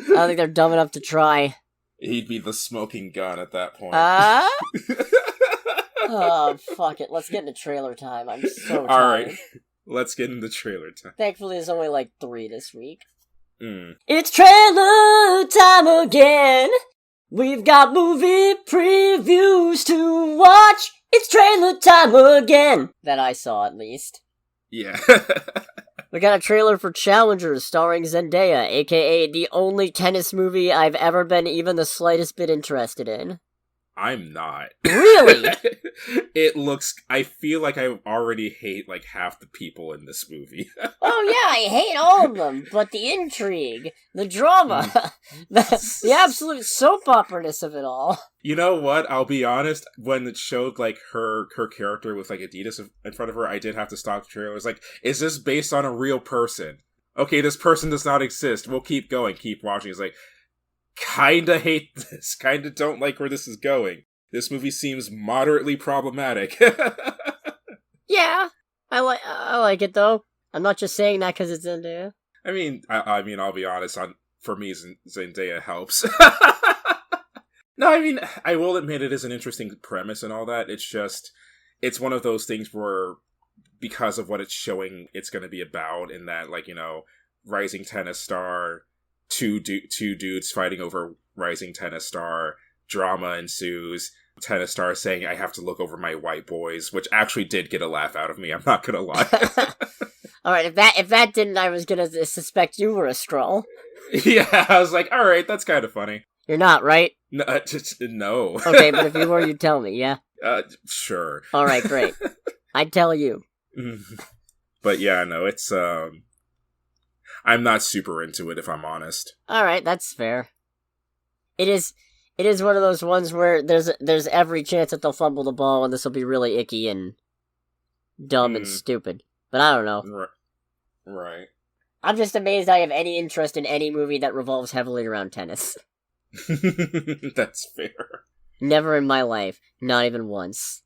don't think they're dumb enough to try. He'd be the smoking gun at that point. Oh, fuck it. Let's get into trailer time. I'm so tired. Alright. Let's get into trailer time. Thankfully, there's only like 3 this week. It's trailer time again. We've got movie previews to watch. It's trailer time again. That I saw, at least. Yeah. We got a trailer for Challengers starring Zendaya, aka the only tennis movie I've ever been even the slightest bit interested in. I'm not. Really? It looks... I feel like I already hate, like, half the people in this movie. Oh yeah, I hate all of them, but the intrigue, the drama, the absolute soap opera-ness of it all. You know what? I'll be honest, when it showed, like, her character with, like, Adidas in front of her, I did have to stop the trailer. I was like, is this based on a real person? Okay, this person does not exist. We'll keep going, keep watching. It's like, kinda hate this. Kinda don't like where this is going. This movie seems moderately problematic. Yeah, I like it though. I'm not just saying that because it's Zendaya. I mean, I'll be honest. For me, Zendaya helps. No, I mean, I will admit it is an interesting premise and all that. It's one of those things where, because of what it's showing, it's going to be about, in that, like, you know, rising tennis star, two dudes fighting over rising tennis star, drama ensues, tennis star saying, I have to look over my white boys, which actually did get a laugh out of me, I'm not gonna lie. Alright, if that didn't, I was gonna suspect you were a Skrull. Yeah, I was like, alright, that's kind of funny. You're not, right? No. No. Okay, but if you were, you'd tell me, yeah? Sure. Alright, great. I'd tell you. But yeah, no, it's, I'm not super into it, if I'm honest. Alright, that's fair. It is one of those ones where there's every chance that they'll fumble the ball and this will be really icky and dumb and stupid. But I don't know. Right. I'm just amazed I have any interest in any movie that revolves heavily around tennis. That's fair. Never in my life. Not even once.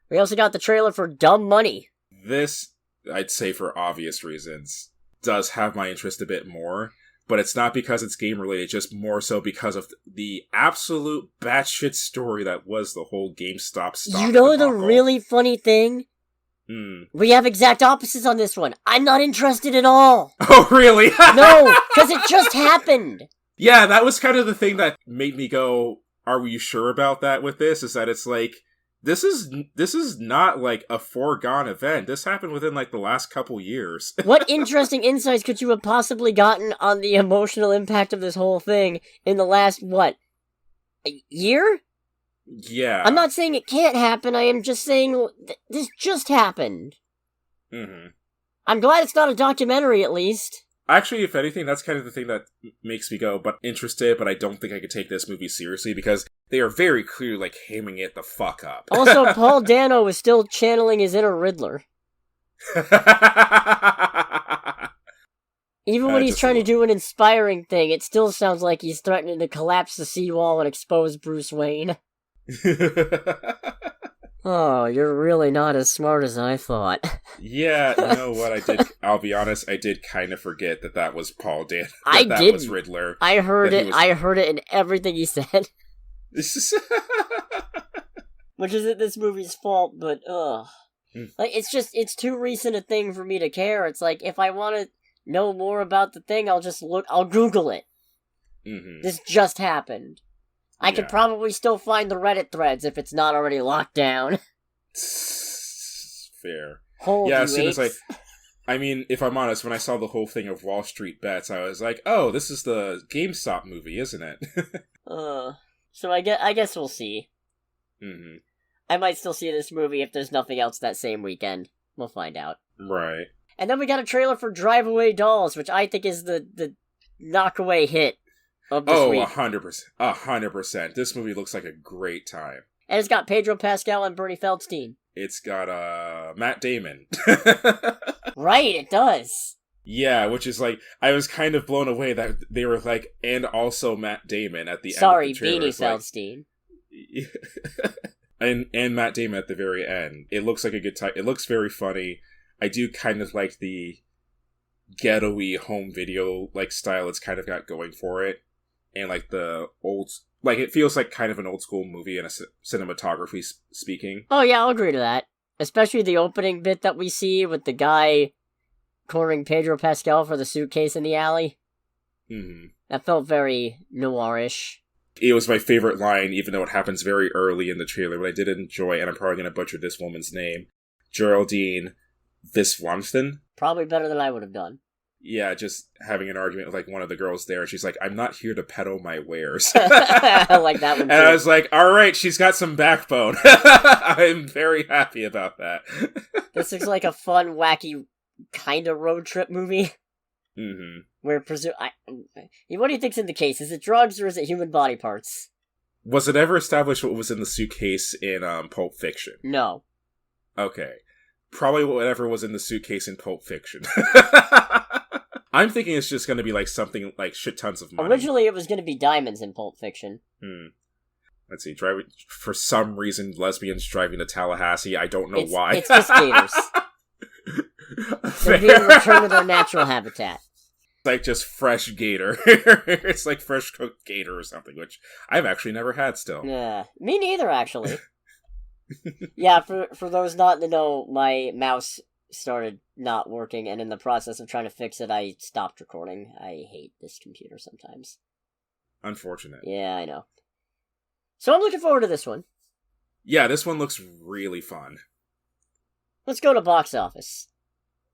We also got the trailer for Dumb Money. This, I'd say for obvious reasons, does have my interest a bit more. But it's not because it's game-related, just more so because of the absolute batshit story that was the whole GameStop stock. You know the really funny thing? We have exact opposites on this one. I'm not interested at all. Oh, really? No, because it just happened. Yeah, that was kind of the thing that made me go, are we sure about that with this? Is that it's like, this is not like a foregone event. This happened within like the last couple years. What interesting insights could you have possibly gotten on the emotional impact of this whole thing in the last, a year? Yeah. I'm not saying it can't happen, I am just saying this just happened. Mm-hmm. I'm glad it's not a documentary, at least. Actually, if anything, that's kind of the thing that makes me go, but interested, but I don't think I could take this movie seriously, because they are very clearly, like, hamming it the fuck up. Also, Paul Dano is still channeling his inner Riddler. Even when he's trying to do an inspiring thing, it still sounds like he's threatening to collapse the seawall and expose Bruce Wayne. Oh, you're really not as smart as I thought. Yeah, you know what, I'll be honest, I did kind of forget that was Paul Dano. That was Riddler. I heard it in everything he said. Which isn't this movie's fault, but, like, it's too recent a thing for me to care. It's like, if I want to know more about the thing, I'll Google it. Mm-hmm. This just happened. I could probably still find the Reddit threads if it's not already locked down. Fair. Hold yeah, as soon as I mean, if I'm honest, when I saw the whole thing of Wall Street Bets, I was like, oh, this is the GameStop movie, isn't it? So I guess we'll see. Mm-hmm. I might still see this movie if there's nothing else that same weekend. We'll find out. Right. And then we got a trailer for Drive Away Dolls, which I think is the knockaway hit of this week. 100%. 100%. This movie looks like a great time. And it's got Pedro Pascal and Bernie Feldstein. It's got, Matt Damon. Right, it does. Yeah, which is like, I was kind of blown away that they were like, and also Matt Damon at the end of the trailer. Sorry, Beanie Feldstein. and Matt Damon at the very end. It looks like a good time. It looks very funny. I do kind of like the ghetto-y home video like style it's kind of got going for it. And like the old, like it feels like kind of an old school movie in a cinematography speaking. Oh yeah, I'll agree to that. Especially the opening bit that we see with the guy cornering Pedro Pascal for the suitcase in the alley. Mm-hmm. That felt very noirish. It was my favorite line, even though it happens very early in the trailer, but I did enjoy, and I'm probably going to butcher this woman's name, Geraldine Viswanathan. Probably better than I would have done. Yeah, just having an argument with, like, one of the girls there, and she's like, I'm not here to peddle my wares. I like that one, too. And I was like, alright, she's got some backbone. I'm very happy about that. This looks like a fun, wacky, kind of road trip movie. Mm-hmm. Where, what do you think's in the case? Is it drugs, or is it human body parts? Was it ever established what was in the suitcase in Pulp Fiction? No. Okay. Probably whatever was in the suitcase in Pulp Fiction. I'm thinking it's just going to be like something like shit tons of money. Originally, it was going to be diamonds in Pulp Fiction. Let's see. For some reason, lesbians driving to Tallahassee. I don't know why. It's just gators. They're being returned to their natural habitat. It's like just fresh gator. It's like fresh cooked gator or something, which I've actually never had still. Yeah, me neither, actually. Yeah, for those not in the know, my mouse started not working, and in the process of trying to fix it, I stopped recording. I hate this computer sometimes. Unfortunate. Yeah, I know. So I'm looking forward to this one. Yeah, this one looks really fun. Let's go to box office.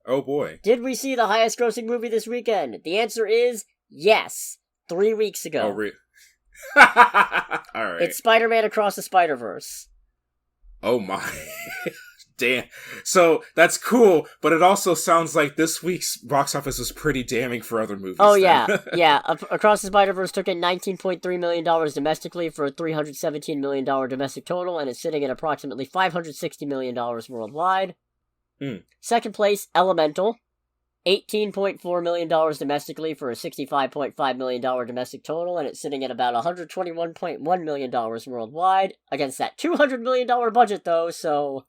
Oh boy. Did we see the highest grossing movie this weekend? The answer is yes. 3 weeks ago. Oh, Alright. It's Spider-Man Across the Spider-Verse. Oh my. Damn. So, that's cool, but it also sounds like this week's box office was pretty damning for other movies. Oh, yeah. Yeah. Across the Spider-Verse took in $19.3 million domestically for a $317 million domestic total, and it's sitting at approximately $560 million worldwide. Second place, Elemental. $18.4 million domestically for a $65.5 million domestic total, and it's sitting at about $121.1 million worldwide, against that $200 million budget, though, so...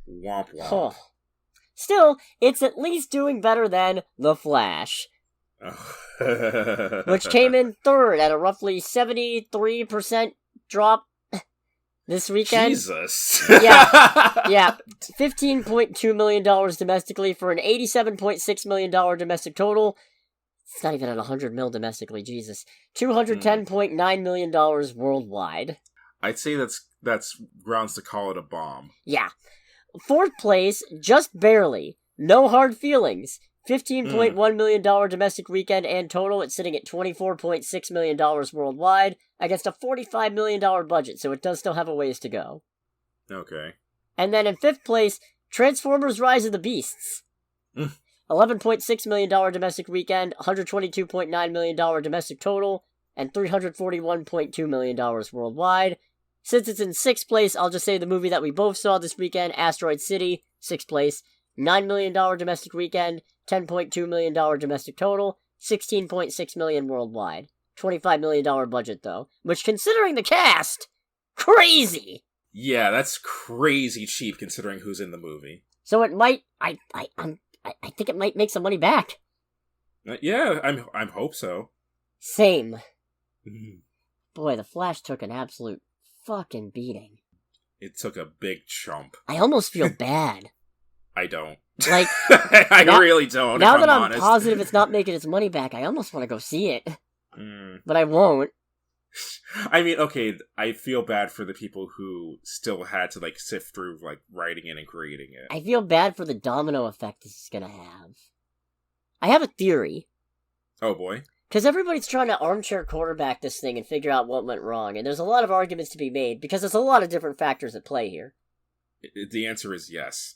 Womp womp. Huh. Still, it's at least doing better than The Flash, which came in third at a roughly 73% drop this weekend. Jesus. Yeah. $15.2 million domestically for an $87.6 million domestic total. It's not even at $100 million domestically, Jesus. $210.9 million worldwide. I'd say that's grounds to call it a bomb. Yeah. Fourth place, just barely. No Hard Feelings. $15.1 million domestic weekend and total. It's sitting at $24.6 million worldwide against a $45 million budget, so it does still have a ways to go. Okay. And then in fifth place, Transformers Rise of the Beasts. $11.6 million domestic weekend, $122.9 million domestic total, and $341.2 million worldwide. Since it's in sixth place, I'll just say the movie that we both saw this weekend, Asteroid City, sixth place. $9 million domestic weekend, $10.2 million domestic total, $16.6 million worldwide. $25 million budget, though. Which, considering the cast, crazy! Yeah, that's crazy cheap considering who's in the movie. So it might, I think it might make some money back. Yeah, I hope so. Same. Boy, The Flash took an absolute fucking beating. It took a big chump. I almost feel bad. I don't. Like, I really don't. Now that I'm honest. positive it's not making its money back, I almost want to go see it. But I won't. I mean, okay, I feel bad for the people who still had to, like, sift through, like, writing it and creating it. I feel bad for the domino effect this is gonna have. I have a theory. Oh, boy. Because everybody's trying to armchair quarterback this thing and figure out what went wrong, and there's a lot of arguments to be made, because there's a lot of different factors at play here. The answer is yes.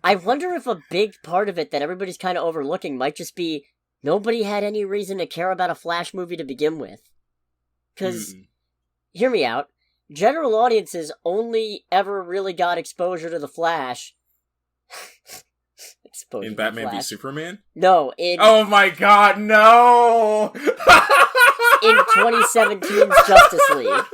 I wonder if a big part of it that everybody's kind of overlooking might just be nobody had any reason to care about a Flash movie to begin with. Because, hear me out, general audiences only ever really got exposure to the Flash. In Batman v Superman? No, in... Oh my god, no! In 2017's Justice League.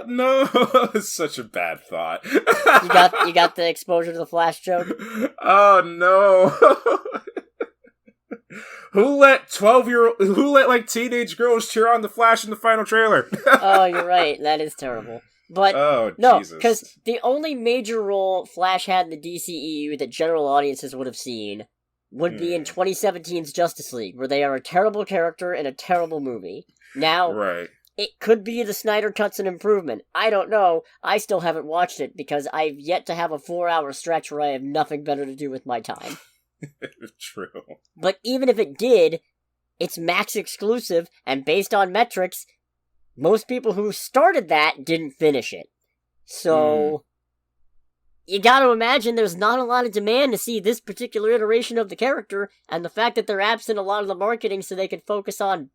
No, it's such a bad thought. You got the exposure to the Flash joke? Oh no. Who let like teenage girls cheer on the Flash in the final trailer? Oh, you're right. That is terrible. But no, because the only major role Flash had in the DCEU that general audiences would have seen would be in 2017's Justice League, where they are a terrible character in a terrible movie. Now, right. It could be the Snyder Cut's an improvement. I don't know. I still haven't watched it because I've yet to have a 4-hour stretch where I have nothing better to do with my time. True. But even if it did, it's max exclusive, and based on metrics, most people who started that didn't finish it. So, you gotta imagine there's not a lot of demand to see this particular iteration of the character, and the fact that they're absent a lot of the marketing so they can focus on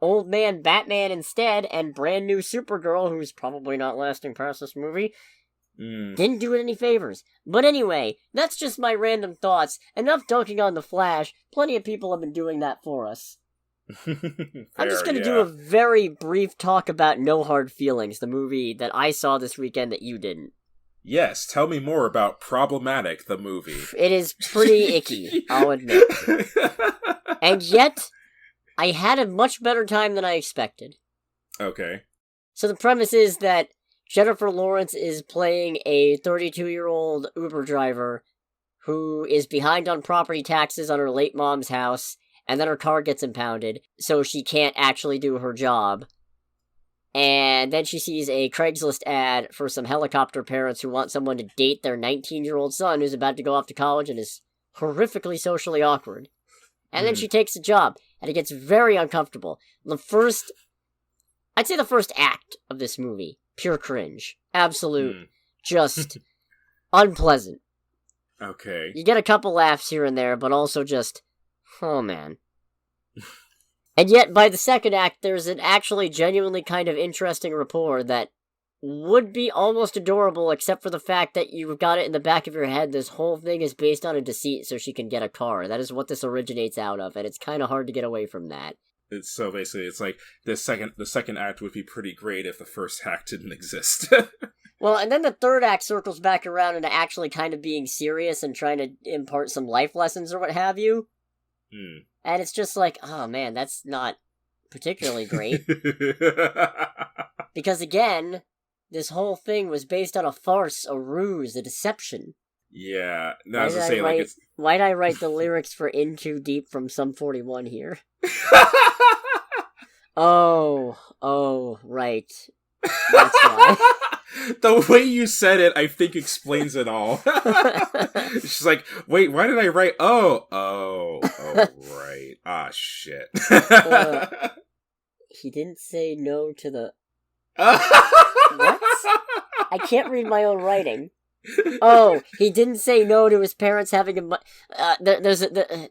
old man Batman instead, and brand new Supergirl, who's probably not lasting past this movie, didn't do it any favors. But anyway, that's just my random thoughts. Enough dunking on the Flash. Plenty of people have been doing that for us. I'm just gonna do a very brief talk about No Hard Feelings, the movie that I saw this weekend that you didn't. Yes, tell me more about Problematic, the movie. It is pretty icky, I'll admit. And yet, I had a much better time than I expected. Okay. So the premise is that Jennifer Lawrence is playing a 32-year-old Uber driver who is behind on property taxes on her late mom's house, and then her car gets impounded, so she can't actually do her job. And then she sees a Craigslist ad for some helicopter parents who want someone to date their 19-year-old son who's about to go off to college and is horrifically socially awkward. And then she takes the job, and it gets very uncomfortable. I'd say the first act of this movie, pure cringe. Absolute, just unpleasant. Okay. You get a couple laughs here and there, but also just, oh man. And yet, by the second act, there's an actually genuinely kind of interesting rapport that would be almost adorable, except for the fact that you've got it in the back of your head. This whole thing is based on a deceit so she can get a car. That is what this originates out of, and it's kind of hard to get away from that. So basically, it's like the second act would be pretty great if the first act didn't exist. Well, and then the third act circles back around into actually kind of being serious and trying to impart some life lessons or what have you. And it's just like, oh man, that's not particularly great. Because again, this whole thing was based on a farce, a ruse, a deception. Yeah. No, I was gonna say, why'd I write the lyrics for In Too Deep from Sum 41 here? Oh, right. That's why. The way you said it, I think, explains it all. She's like, wait, why did I write? Oh, right. Ah, shit. He didn't say no to the... What? I can't read my own writing. Oh, he didn't say no to his parents having a...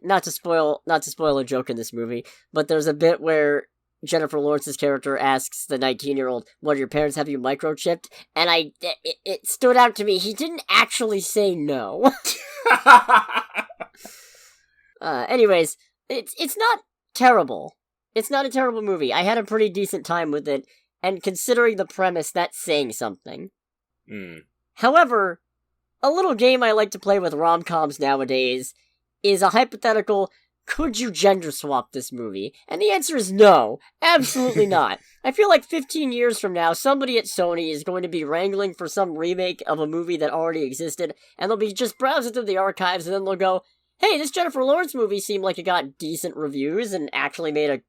not to spoil a joke in this movie, but there's a bit where Jennifer Lawrence's character asks the 19-year-old, what, do your parents have you microchipped? And it stood out to me, he didn't actually say no. Anyways, it's not terrible. It's not a terrible movie. I had a pretty decent time with it, and considering the premise, that's saying something. However, a little game I like to play with rom-coms nowadays is a hypothetical, could you gender swap this movie? And the answer is no, absolutely not. I feel like 15 years from now, somebody at Sony is going to be wrangling for some remake of a movie that already existed, and they'll be just browsing through the archives, and then they'll go, hey, this Jennifer Lawrence movie seemed like it got decent reviews and actually made a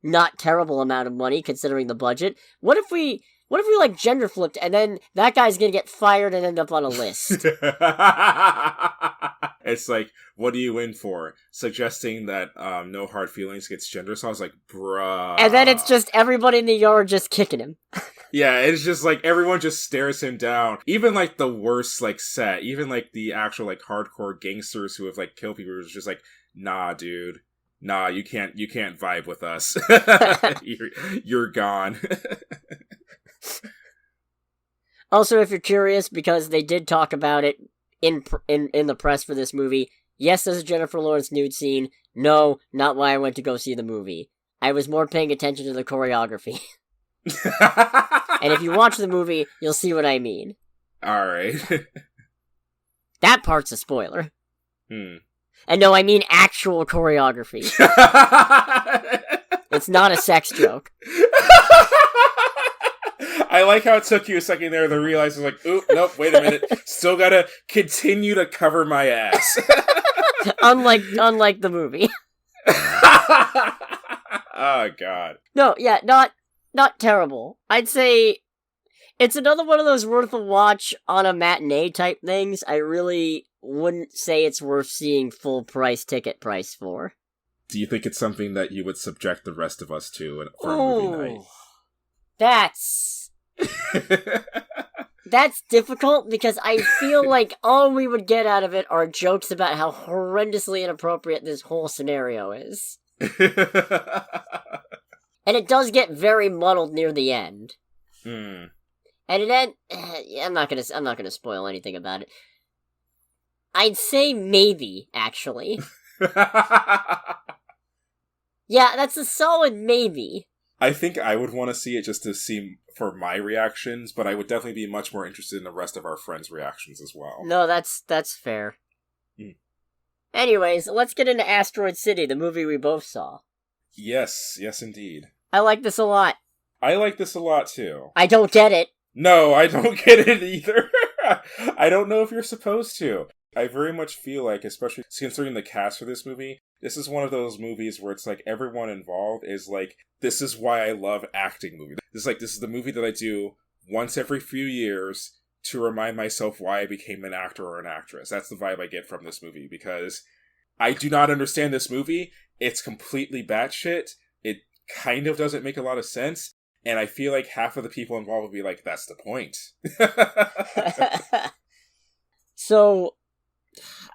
not terrible amount of money considering the budget. What if we like gender flipped and then that guy's gonna get fired and end up on a list? It's like, what are you in for? Suggesting that No Hard Feelings gets gender, so I was like, bruh. And then it's just everybody in the yard just kicking him. Yeah, it's just like everyone just stares him down. Even like the worst like set, even like the actual like hardcore gangsters who have like killed people, is just like, nah, dude. Nah, you can't vibe with us. You're gone. Also, if you're curious, because they did talk about it in the press for this movie, yes, there's a Jennifer Lawrence nude scene. No, not why I went to go see the movie. I was more paying attention to the choreography. And if you watch the movie, you'll see what I mean. Alright. That part's a spoiler. And no, I mean actual choreography. It's not a sex joke. I like how it took you a second there to realize, it's like, oop, nope, wait a minute. Still gotta continue to cover my ass. unlike the movie. Oh, God. No, yeah, not terrible. I'd say it's another one of those worth a watch on a matinee type things. I really wouldn't say it's worth seeing full price ticket price for. Do you think it's something that you would subject the rest of us to for a movie night? That's difficult, because I feel like all we would get out of it are jokes about how horrendously inappropriate this whole scenario is. And it does get very muddled near the end. Hmm. And then, I'm not gonna spoil anything about it. I'd say maybe, actually. Yeah, that's a solid maybe. I think I would want to see it just to see for my reactions, but I would definitely be much more interested in the rest of our friends' reactions as well. No, that's fair. Anyways, let's get into Asteroid City, the movie we both saw. Yes indeed. I like this a lot. I like this a lot too. I don't get it. No, I don't get it either. I don't know if you're supposed to. I very much feel like, especially considering the cast for this movie, this is one of those movies where it's like everyone involved is like, this is why I love acting movies. This is the movie that I do once every few years to remind myself why I became an actor or an actress. That's the vibe I get from this movie, because I do not understand this movie. It's completely batshit. It kind of doesn't make a lot of sense. And I feel like half of the people involved would be like, that's the point. So,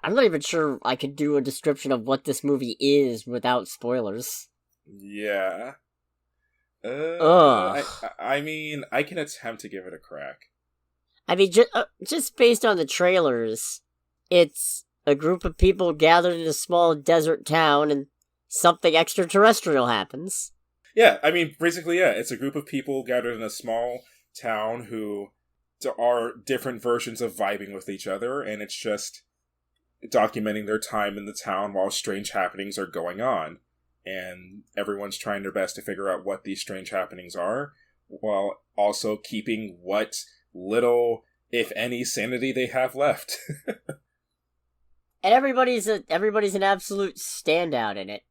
I'm not even sure I could do a description of what this movie is without spoilers. Yeah. I mean, I can attempt to give it a crack. I mean, just based on the trailers, it's a group of people gathered in a small desert town and something extraterrestrial happens. Yeah, I mean, basically, yeah, it's a group of people gathered in a small town who are different versions of vibing with each other, and it's just documenting their time in the town while strange happenings are going on. And everyone's trying their best to figure out what these strange happenings are, while also keeping what little, if any, sanity they have left. And everybody's an absolute standout in it.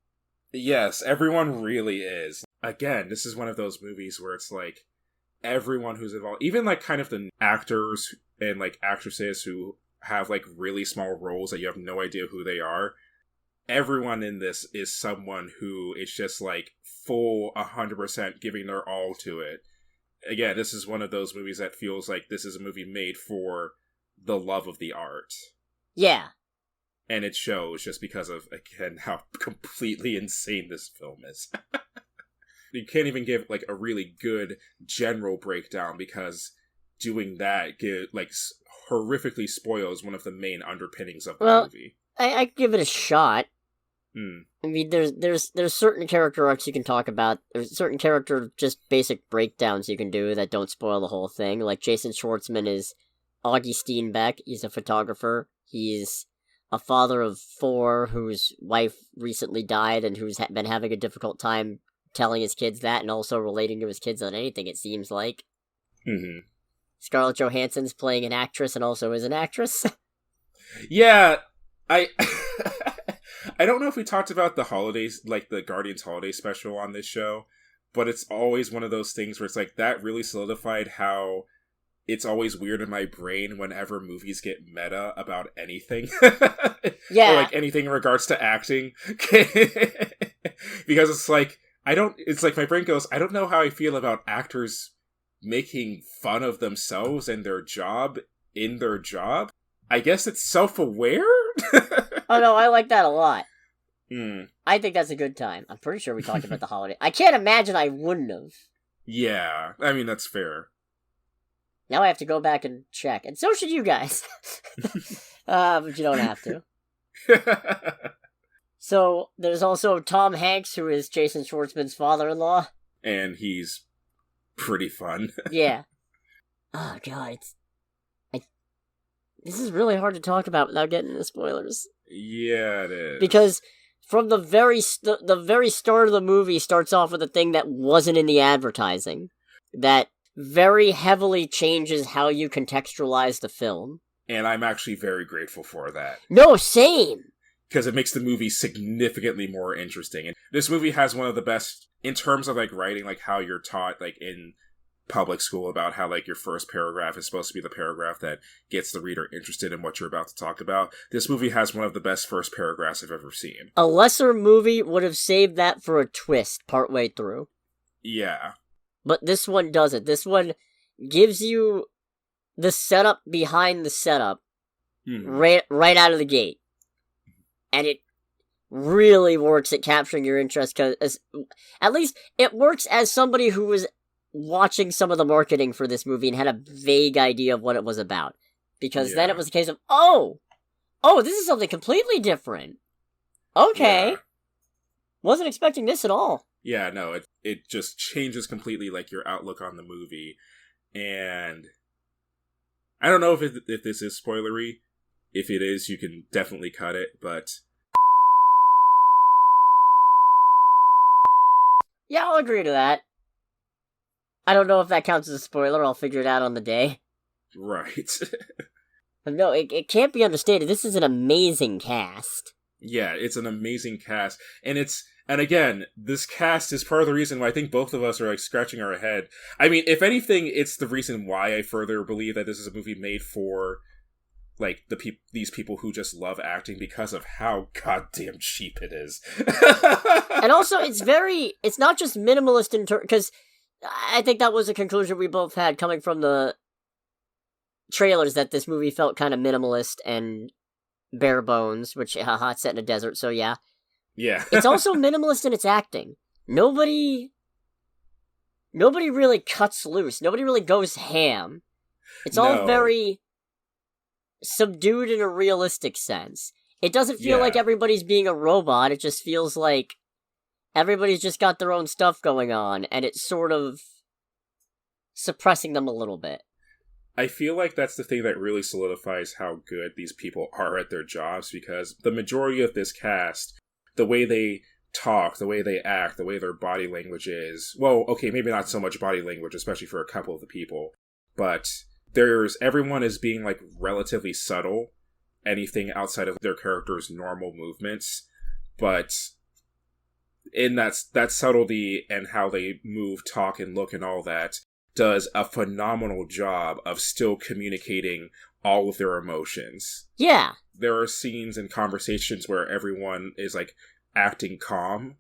Yes, everyone really is. Again, this is one of those movies where it's like, everyone who's involved, even like kind of the actors and like actresses who have like really small roles that you have no idea who they are, everyone in this is someone who is just like full 100% giving their all to it. Again, this is one of those movies that feels like this is a movie made for the love of the art. Yeah. And it shows just because of, again, how completely insane this film is. You can't even give like a really good general breakdown, because doing that horrifically spoils one of the main underpinnings of the movie. I give it a shot. I mean, there's certain character arcs you can talk about. There's certain character just basic breakdowns you can do that don't spoil the whole thing. Like Jason Schwartzman is Augie Steenbeck. He's a photographer. He's a father of 4 whose wife recently died and who's been having a difficult time telling his kids that, and also relating to his kids on anything, it seems like. Mm-hmm. Scarlett Johansson's playing an actress and also is an actress. Yeah, I don't know if we talked about the holidays, like the Guardians holiday special on this show, but it's always one of those things where it's like, that really solidified how it's always weird in my brain whenever movies get meta about anything. Yeah. Or like anything in regards to acting. Because it's like, my brain goes, I don't know how I feel about actors making fun of themselves and their job in their job. I guess it's self-aware? Oh no, I like that a lot. Mm. I think that's a good time. I'm pretty sure we talked about the holiday. I can't imagine I wouldn't have. Yeah, I mean, that's fair. Now I have to go back and check. And so should you guys. But you don't have to. So, there's also Tom Hanks, who is Jason Schwartzman's father-in-law. And he's pretty fun. Yeah. Oh, God, this is really hard to talk about without getting into spoilers. Yeah, it is. Because from the very start of the movie starts off with a thing that wasn't in the advertising. That very heavily changes how you contextualize the film. And I'm actually very grateful for that. No, same! Because it makes the movie significantly more interesting. And this movie has one of the best, in terms of like writing, like how you're taught, like in public school about how, like, your first paragraph is supposed to be the paragraph that gets the reader interested in what you're about to talk about. This movie has one of the best first paragraphs I've ever seen. A lesser movie would have saved that for a twist partway through. Yeah. But this one doesn't. This one gives you the setup behind the setup right out of the gate. And it really works at capturing your interest, because at least it works as somebody who was watching some of the marketing for this movie and had a vague idea of what it was about. Because then it was a case of, oh, this is something completely different. Okay. Yeah. Wasn't expecting this at all. Yeah, no, it just changes completely, like, your outlook on the movie. And I don't know if this is spoilery. If it is, you can definitely cut it, but... Yeah, I'll agree to that. I don't know if that counts as a spoiler. I'll figure it out on the day. Right. But no, it can't be understated. This is an amazing cast. Yeah, it's an amazing cast. And again, this cast is part of the reason why I think both of us are, like, scratching our head. I mean, if anything, it's the reason why I further believe that this is a movie made for, like, these people who just love acting, because of how goddamn cheap it is. And also, it's not just minimalist in terms, because I think that was a conclusion we both had coming from the trailers, that this movie felt kind of minimalist and bare bones, which, it's set in a desert, so yeah. Yeah. It's also minimalist in its acting. Nobody really cuts loose. Nobody really goes ham. It's all very subdued in a realistic sense. It doesn't feel like everybody's being a robot. It just feels like everybody's just got their own stuff going on, and it's sort of suppressing them a little bit. I feel like that's the thing that really solidifies how good these people are at their jobs, because the majority of this cast, the way they talk, the way they act, the way their body language is, well, okay, maybe not so much body language, especially for a couple of the people, but everyone is being, like, relatively subtle, anything outside of their character's normal movements, but in that subtlety and how they move, talk, and look and all that, does a phenomenal job of still communicating all of their emotions. Yeah. There are scenes and conversations where everyone is, like, acting calm,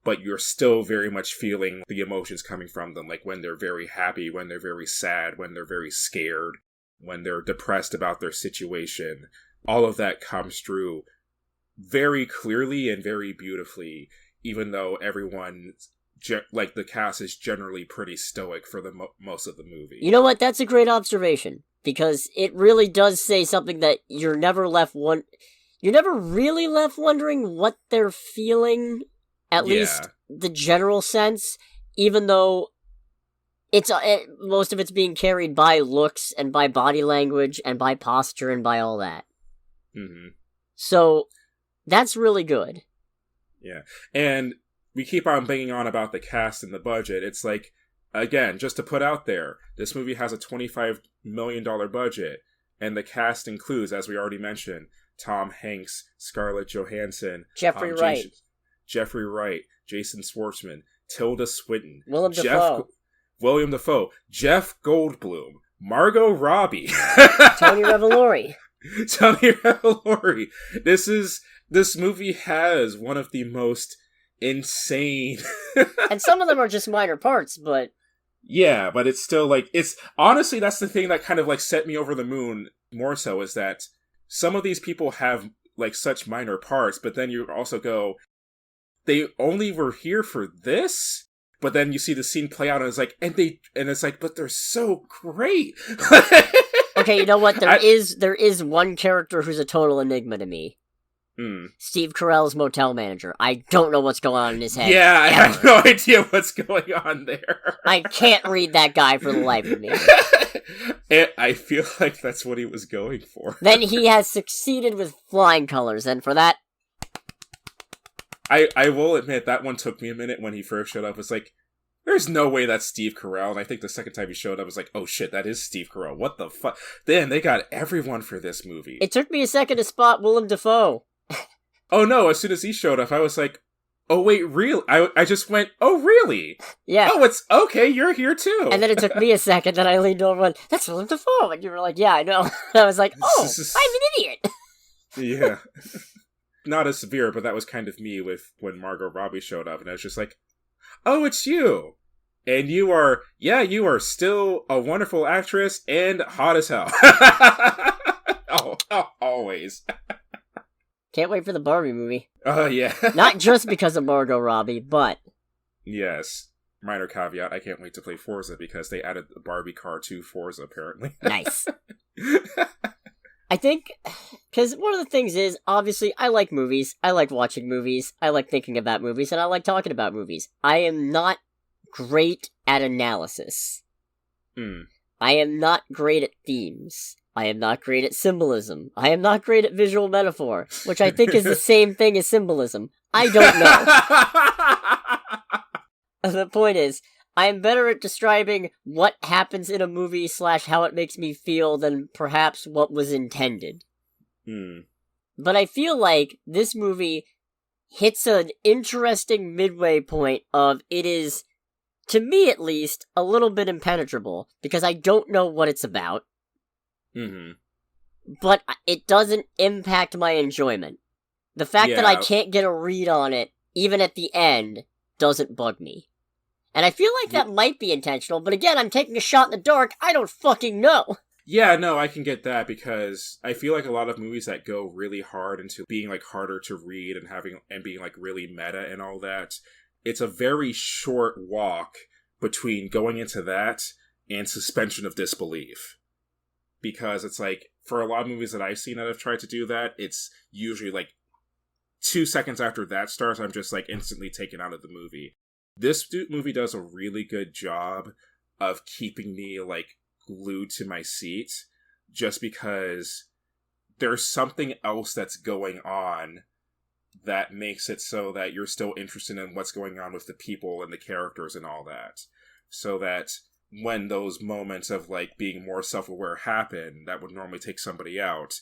but you're still very much feeling the emotions coming from them, like when they're very happy, when they're very sad, when they're very scared, when they're depressed about their situation. All of that comes through very clearly and very beautifully, even though everyone, like, the cast is generally pretty stoic for the most of the movie. You know what? That's a great observation, because it really does say something that you're never really left wondering what they're feeling, at least the general sense, even though most of it's being carried by looks and by body language and by posture and by all that. Mm-hmm. So that's really good. Yeah, and we keep on banging on about the cast and the budget. It's like, again, just to put out there, this movie has a $25 million budget, and the cast includes, as we already mentioned, Tom Hanks, Scarlett Johansson, Jeffrey Wright, Jason Schwartzman, Tilda Swinton, William Dafoe, Jeff Goldblum, Margot Robbie, Tony Revolori. This movie has one of the most insane and some of them are just minor parts, but yeah, but it's still, like, it's honestly, that's the thing that kind of, like, set me over the moon more so, is that some of these people have, like, such minor parts, but then you also go, they only were here for this? But then you see the scene play out and it's like, but they're so great. Okay, you know what? There is one character who's a total enigma to me. Steve Carell's motel manager. I don't know what's going on in his head. Yeah, I have no idea what's going on there. I can't read that guy for the life of me. I feel like that's what he was going for. Then he has succeeded with flying colors, and for that, I will admit that one took me a minute when he first showed up. It's like, there's no way that's Steve Carell. And I think the second time he showed up, I was like, oh shit, that is Steve Carell. What the fuck? Then they got everyone for this movie. It took me a second to spot Willem Dafoe. Oh no, as soon as he showed up, I was like, Oh, wait, really? I just went, oh, really? Yeah. Oh, it's okay, you're here too. And then it took me a second, then I leaned over and went, that's Willem Dafoe. And you were like, yeah, I know. And I was like, oh, I'm an idiot. Yeah. Not as severe, but that was kind of me with when Margot Robbie showed up, and I was just like, oh, it's you. And you are still a wonderful actress and hot as hell. Always. Can't wait for the Barbie movie. Oh, yeah. Not just because of Margot Robbie, but... Yes. Minor caveat, I can't wait to play Forza because they added the Barbie car to Forza, apparently. Nice. I think, because one of the things is, obviously, I like movies, I like watching movies, I like thinking about movies, and I like talking about movies. I am not great at analysis. I am not great at themes. I am not great at symbolism. I am not great at visual metaphor, which I think is the same thing as symbolism. I don't know. The point is, I am better at describing what happens in a movie / how it makes me feel than perhaps what was intended. But I feel like this movie hits an interesting midway point of it is, to me at least, a little bit impenetrable, because I don't know what it's about. But it doesn't impact my enjoyment. The fact that I can't get a read on it, even at the end, doesn't bug me. And I feel like that might be intentional, but again, I'm taking a shot in the dark, I don't fucking know! Yeah, no, I can get that, because I feel like a lot of movies that go really hard into being, like, harder to read and being, like, really meta and all that, it's a very short walk between going into that and suspension of disbelief. Because it's like, for a lot of movies that I've seen that have tried to do that, it's usually like 2 seconds after that starts, I'm just like instantly taken out of the movie. This movie does a really good job of keeping me like glued to my seat, just because there's something else that's going on that makes it so that you're still interested in what's going on with the people and the characters and all that. So that when those moments of like being more self-aware happen that would normally take somebody out,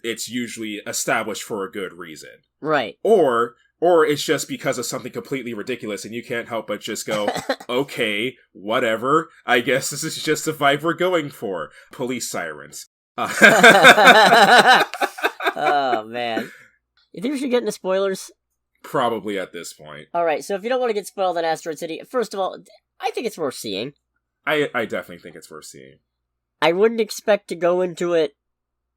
it's usually established for a good reason. Right. Or it's just because of something completely ridiculous and you can't help but just go, okay, whatever, I guess this is just the vibe we're going for. Police sirens. Oh, man. You think we should get into spoilers? Probably at this point. Alright, so if you don't want to get spoiled on Asteroid City, first of all, I think it's worth seeing. I definitely think it's worth seeing. I wouldn't expect to go into it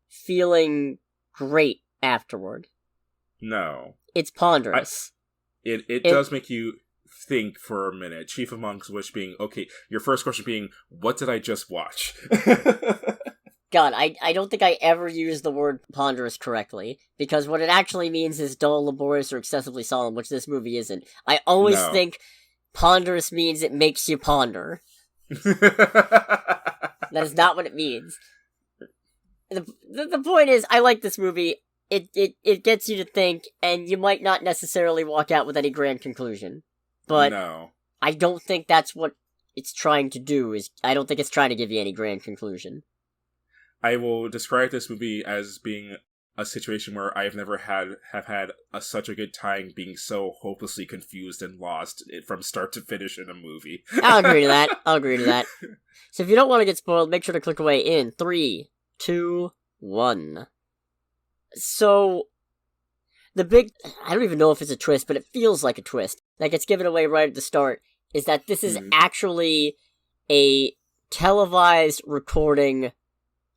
feeling great afterward. No. It's ponderous. It does make you think for a minute. Chief amongst which being, okay, your first question being, what did I just watch? God, I don't think I ever used the word ponderous correctly, because what it actually means is dull, laborious, or excessively solemn, which this movie isn't. I always think ponderous means it makes you ponder. That is not what it means. The point is, I like this movie. It gets you to think, and you might not necessarily walk out with any grand conclusion. But no. I don't think that's what it's trying to do. I don't think it's trying to give you any grand conclusion. I will describe this movie as being a situation where I've never had such a good time being so hopelessly confused and lost from start to finish in a movie. I'll agree to that. So if you don't want to get spoiled, make sure to click away in 3, 2, 1. So, I don't even know if it's a twist, but it feels like a twist, that gets given away right at the start, is that this is actually a televised recording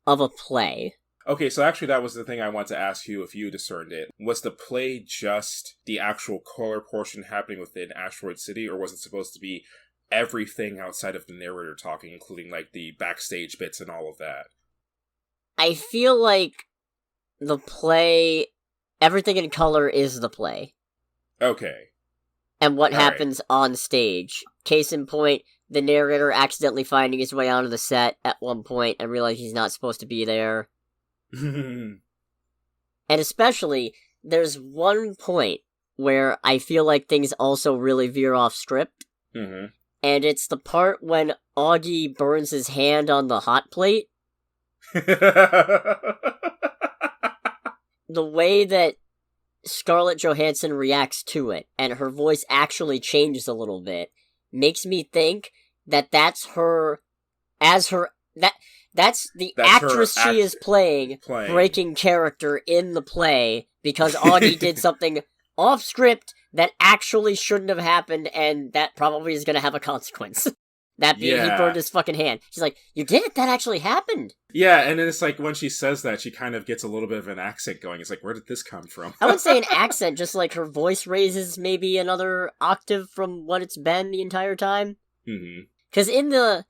of a play. Okay, so actually that was the thing I wanted to ask you if you discerned it. Was the play just the actual color portion happening within Asteroid City, or was it supposed to be everything outside of the narrator talking, including like the backstage bits and all of that? I feel like the play, everything in color is the play. Okay. And what happens on stage. Case in point, the narrator accidentally finding his way onto the set at one point and realizing he's not supposed to be there. And especially, there's one point where I feel like things also really veer off script. Mm-hmm. And it's the part when Augie burns his hand on the hot plate. The way that Scarlett Johansson reacts to it, and her voice actually changes a little bit, makes me think that that's her, that's the actress she is playing, breaking character in the play, because Augie did something off script that actually shouldn't have happened, and that probably is gonna have a consequence. That being, he burned his fucking hand. She's like, you did it? That actually happened. Yeah, and then it's like, when she says that, she kind of gets a little bit of an accent going. It's like, where did this come from? I wouldn't say an accent, just like her voice raises maybe another octave from what it's been the entire time. Because in the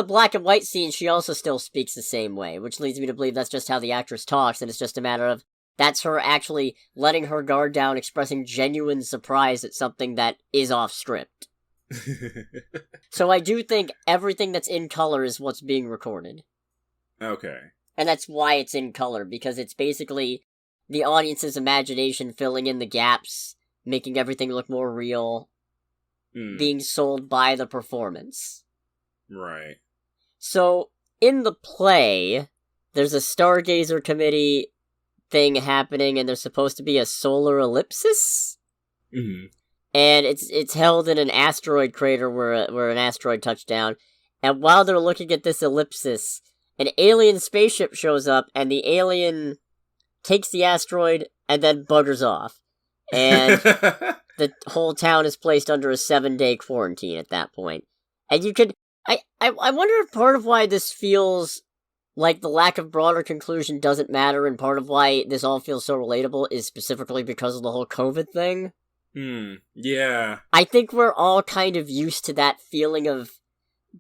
black and white scene, she also still speaks the same way, which leads me to believe that's just how the actress talks, and it's just a matter of, that's her actually letting her guard down, expressing genuine surprise at something that is off script. So I do think everything that's in color is what's being recorded. Okay. And that's why it's in color, because it's basically the audience's imagination filling in the gaps, making everything look more real, being sold by the performance. Right. So, in the play, there's a Stargazer Committee thing happening, and there's supposed to be a solar ellipsis? And it's held in an asteroid crater where an asteroid touched down. And while they're looking at this ellipsis, an alien spaceship shows up, and the alien takes the asteroid and then buggers off. And the whole town is placed under a 7-day quarantine at that point. And you could... I wonder if part of why this feels like the lack of broader conclusion doesn't matter, and part of why this all feels so relatable is specifically because of the whole COVID thing. Yeah. I think we're all kind of used to that feeling of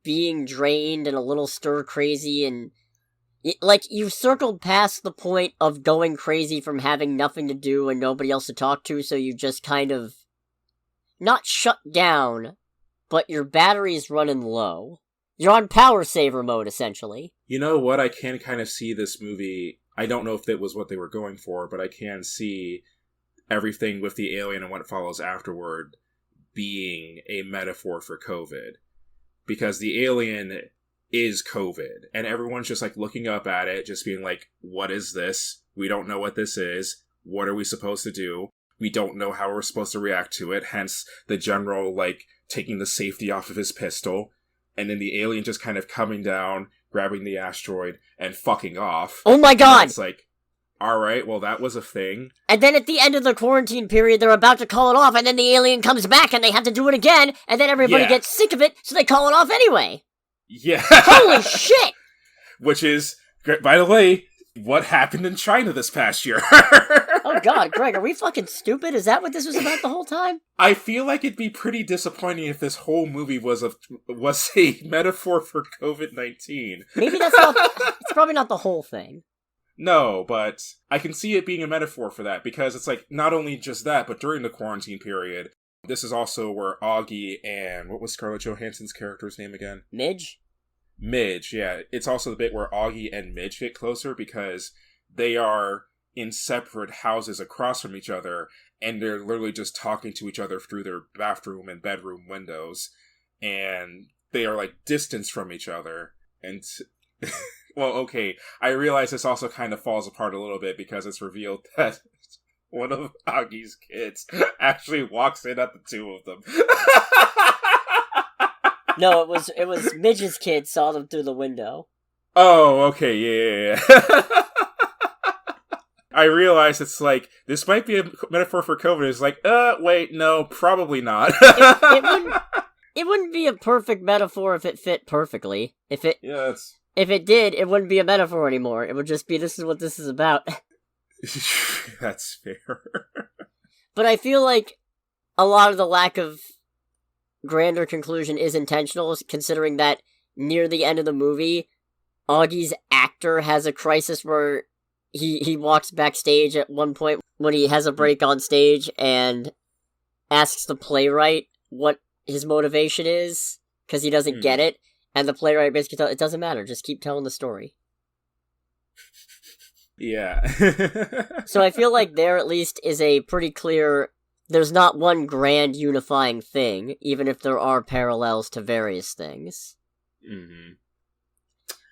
being drained and a little stir-crazy, and like, you've circled past the point of going crazy from having nothing to do and nobody else to talk to, so you just kind of not shut down, but your battery's running low. You're on power saver mode, essentially. You know what? I can kind of see this movie. I don't know if that was what they were going for, but I can see everything with the alien and what follows afterward being a metaphor for COVID. Because the alien is COVID, and everyone's just like looking up at it, just being like, what is this? We don't know what this is. What are we supposed to do? We don't know how we're supposed to react to it, hence the general, like, taking the safety off of his pistol, and then the alien just kind of coming down, grabbing the asteroid, and fucking off. Oh my god! And it's like, alright, well that was a thing. And then at the end of the quarantine period, they're about to call it off, and then the alien comes back, and they have to do it again, and then everybody gets sick of it, so they call it off anyway. Yeah. Holy shit! Which is, by the way, what happened in China this past year. Oh god, Greg, are we fucking stupid? Is that what this was about the whole time? I feel like it'd be pretty disappointing if this whole movie was a metaphor for COVID-19. Maybe that's not... It's probably not the whole thing. No, but I can see it being a metaphor for that, because it's like, not only just that, but during the quarantine period, this is also where Augie and... What was Scarlett Johansson's character's name again? Midge? Midge, yeah. It's also the bit where Augie and Midge get closer, because they are in separate houses across from each other, and they're literally just talking to each other through their bathroom and bedroom windows, and they are, like, distanced from each other, and... Well, okay, I realize this also kind of falls apart a little bit, because it's revealed that one of Augie's kids actually walks in at the two of them. No, it was Midge's kid saw them through the window. Oh, okay, yeah. I realize it's like, this might be a metaphor for COVID. It's like, wait, no, probably not. It wouldn't be a perfect metaphor if it fit perfectly. If it did, it wouldn't be a metaphor anymore. It would just be, this is what this is about. That's fair. But I feel like a lot of the lack of grander conclusion is intentional, considering that near the end of the movie, Augie's actor has a crisis where he walks backstage at one point when he has a break on stage and asks the playwright what his motivation is, because he doesn't get it, and the playwright basically tells, it doesn't matter, just keep telling the story. Yeah. So I feel like there at least is a pretty clear, there's not one grand unifying thing, even if there are parallels to various things. Mm-hmm.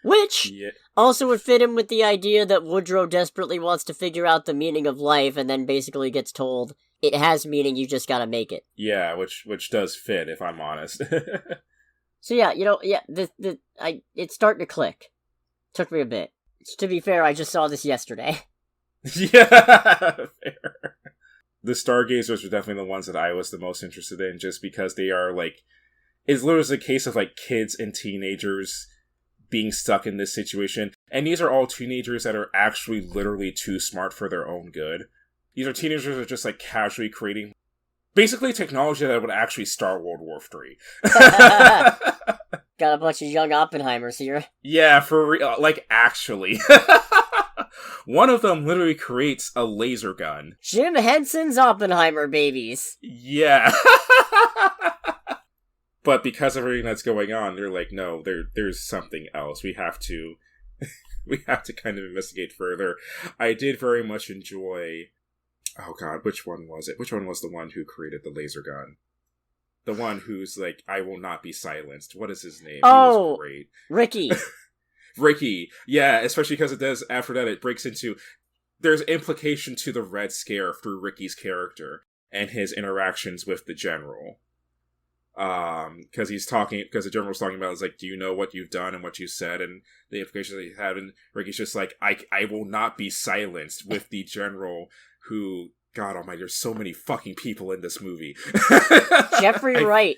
Which also would fit in with the idea that Woodrow desperately wants to figure out the meaning of life and then basically gets told, it has meaning, you just gotta make it. Yeah, which does fit, if I'm honest. So yeah, it's starting to click. Took me a bit. To be fair, I just saw this yesterday. Yeah, fair. The Stargazers are definitely the ones that I was the most interested in, just because they are, like, it's literally a case of, like, kids and teenagers being stuck in this situation. And these are all teenagers that are actually literally too smart for their own good. These are teenagers that are just, like, casually creating basically technology that would actually start World War III. Got a bunch of young Oppenheimers here. Yeah, for real. Like, actually. One of them literally creates a laser gun. Jim Henson's Oppenheimer babies. Yeah. But because of everything that's going on, they're like, no, there's something else. We have to kind of investigate further. I did very much enjoy... Oh god, which one was it? Which one was the one who created the laser gun? The one who's like, I will not be silenced. What is his name? Oh, he was great. Ricky. Ricky. Yeah, especially because it does, after that, it breaks into... There's implication to the Red Scare through Ricky's character and his interactions with the General. Because the General's talking about, it's like, do you know what you've done and what you said and the implications that you had? And Ricky's just like, I will not be silenced with the General who... God almighty, there's so many fucking people in this movie. Jeffrey Wright.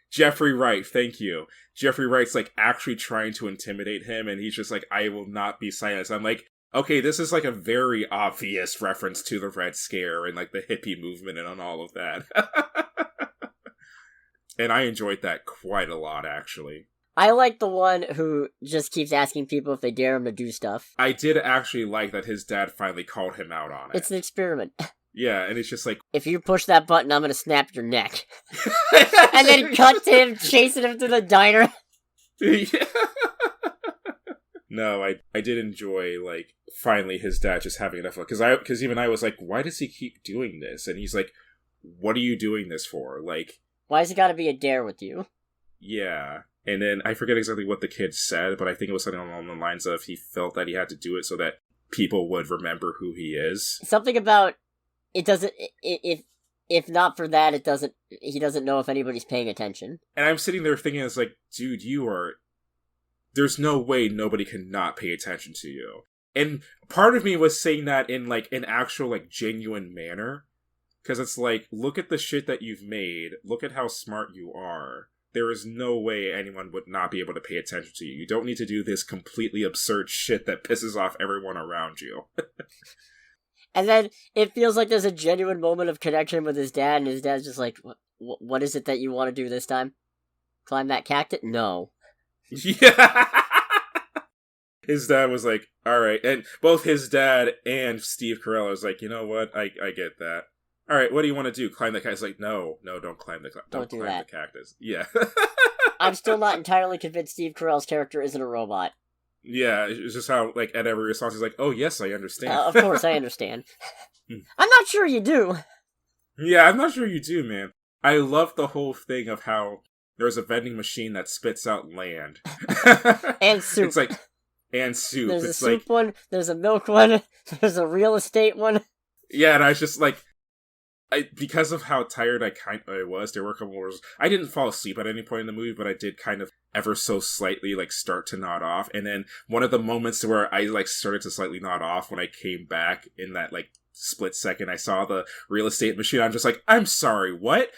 Jeffrey Wright, thank you. Jeffrey Wright's, like, actually trying to intimidate him, and he's just like, I will not be silenced. I'm like, okay, this is, like, a very obvious reference to the Red Scare and, like, the hippie movement and on all of that. And I enjoyed that quite a lot, actually. I like the one who just keeps asking people if they dare him to do stuff. I did actually like that his dad finally called him out on it. It's an experiment. Yeah, and it's just like... If you push that button, I'm gonna snap your neck. And then cut to him chasing him through the diner. Yeah. No, I did enjoy, like, finally his dad just having enough... Because even I was like, why does he keep doing this? And he's like, what are you doing this for? Like... Why has it gotta be a dare with you? Yeah. And then I forget exactly what the kid said, but I think it was something along the lines of he felt that he had to do it so that people would remember who he is. Something about... It doesn't... If not for that, it doesn't... He doesn't know if anybody's paying attention. And I'm sitting there thinking, it's like, dude, you are... There's no way nobody can not pay attention to you. And part of me was saying that in, like, an actual, like, genuine manner. Because it's like, look at the shit that you've made. Look at how smart you are. There is no way anyone would not be able to pay attention to you. You don't need to do this completely absurd shit that pisses off everyone around you. And then it feels like there's a genuine moment of connection with his dad, and his dad's just like, what is it that you want to do this time? Climb that cactus? No. Yeah! His dad was like, alright. And both his dad and Steve Carell was like, you know what? I get that. Alright, what do you want to do? Climb the cactus? Like, no, don't climb the cactus. Don't climb the cactus. Yeah. I'm still not entirely convinced Steve Carell's character isn't a robot. Yeah, it's just how, like, at every response, he's like, oh, yes, I understand. Of course, I understand. I'm not sure you do. Yeah, I'm not sure you do, man. I love the whole thing of how there's a vending machine that spits out land. And soup. It's like, and soup. There's it's a soup one, there's a milk one, there's a real estate one. Yeah, and I was just like, because of how tired I was, there were a couple hours. I didn't fall asleep at any point in the movie, but I did kind of ever so slightly, like, start to nod off. And then one of the moments where I, like, started to slightly nod off when I came back in that, like, split second, I saw the real estate machine. I'm just like, I'm sorry, what?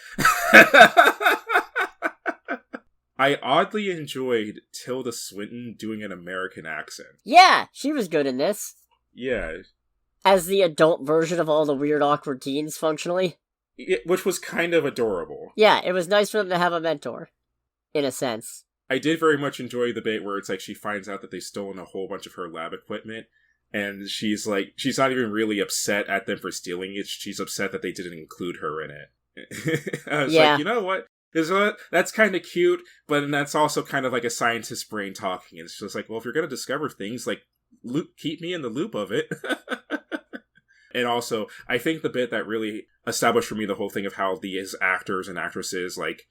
I oddly enjoyed Tilda Swinton doing an American accent. Yeah, she was good in this. Yeah. As the adult version of all the weird, awkward teens, functionally. Which was kind of adorable. Yeah, it was nice for them to have a mentor. In a sense. I did very much enjoy the bit where it's like she finds out that they've stolen a whole bunch of her lab equipment, and she's like, she's not even really upset at them for stealing it, she's upset that they didn't include her in it. I was like, you know what? That's kind of cute, but that's also kind of like a scientist's brain talking. It's just like, well, if you're going to discover things, like, keep me in the loop of it. And also, I think the bit that really established for me the whole thing of how these actors and actresses, like,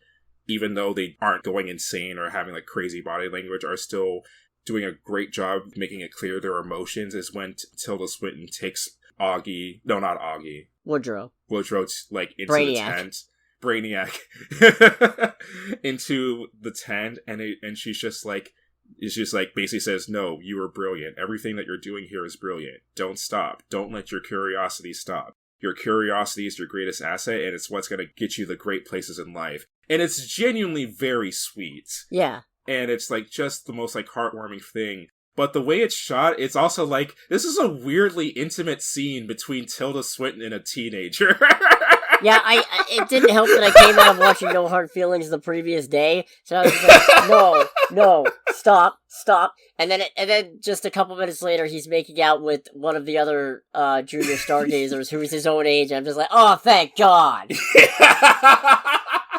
even though they aren't going insane or having, like, crazy body language, are still doing a great job making it clear their emotions is when Tilda Swinton takes Augie, no, not Augie, Woodrow, like, into Brainiac. the tent. Brainiac. Into the tent, and she's just like, basically says, no, you are brilliant. Everything that you're doing here is brilliant. Don't stop. Don't let your curiosity stop. Your curiosity is your greatest asset, and it's what's going to get you the great places in life. And it's genuinely very sweet. Yeah. And it's, like, just the most, like, heartwarming thing. But the way it's shot, it's also, like, this is a weirdly intimate scene between Tilda Swinton and a teenager. Yeah, it didn't help that I came out of watching No Hard Feelings the previous day, so I was just like, no, stop. And then just a couple minutes later, he's making out with one of the other junior stargazers who's his own age, and I'm just like, oh, thank God!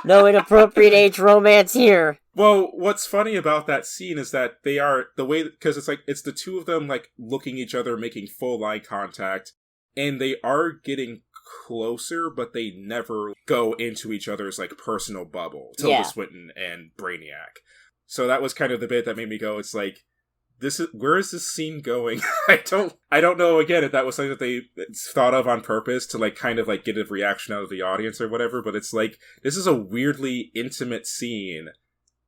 No inappropriate age romance here. Well, what's funny about that scene is that they are, the way, because it's like, it's the two of them, like, looking each other, making full eye contact, and they are getting closer, but they never go into each other's, like, personal bubble. Tilda Swinton and Brainiac. So that was kind of the bit that made me go, it's like, where is this scene going? I don't know, again, if that was something that they thought of on purpose to, like, kind of, like, get a reaction out of the audience or whatever, but it's like, this is a weirdly intimate scene,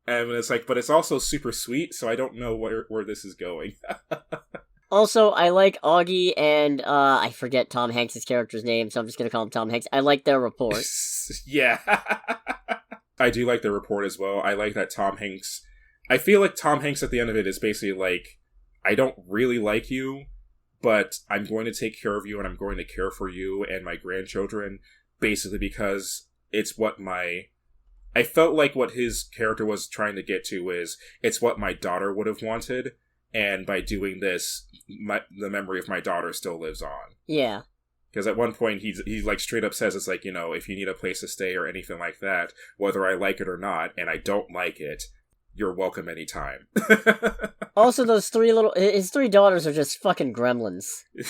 and it's like, but it's also super sweet, so I don't know where this is going. Also, I like Augie and, I forget Tom Hanks' character's name, so I'm just gonna call him Tom Hanks. I like their rapport. Yeah. I do like their rapport as well. I like that Tom Hanks... I feel like Tom Hanks at the end of it is basically like, I don't really like you, but I'm going to take care of you and I'm going to care for you and my grandchildren, basically because it's what I felt like what his character was trying to get to is, it's what my daughter would have wanted, and by doing this, the memory of my daughter still lives on. Yeah. Because at one point, he like straight up says, it's like, you know, if you need a place to stay or anything like that, whether I like it or not, and I don't like it, you're welcome anytime. Also, his three daughters are just fucking gremlins.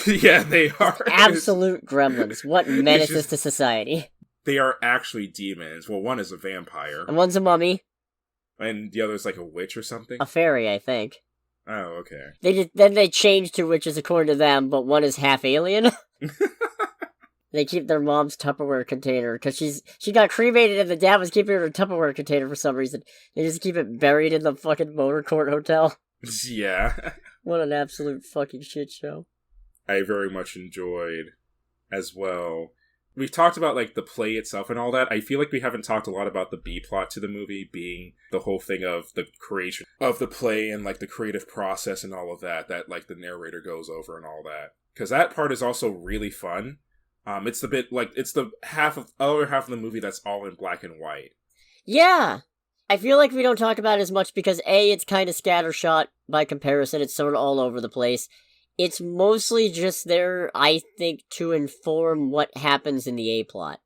Yeah, they are. Absolute gremlins. What menaces to society. They are actually demons. Well, one is a vampire. And one's a mummy. And the other's like a witch or something? A fairy, I think. Oh, okay. They changed to witches according to them, but one is half alien. They keep their mom's Tupperware container, because she got cremated and the dad was keeping her Tupperware container for some reason. They just keep it buried in the fucking motor court hotel. Yeah. What an absolute fucking shit show. I very much enjoyed as well. We've talked about, like, the play itself and all that. I feel like we haven't talked a lot about the B-plot to the movie being the whole thing of the creation of the play and, like, the creative process and all of that, like, the narrator goes over and all that. Because that part is also really fun. It's the bit, like, it's the other half of the movie that's all in black and white. Yeah! I feel like we don't talk about it as much because A, it's kind of scattershot by comparison, it's sort of all over the place. It's mostly just there, I think, to inform what happens in the A-plot.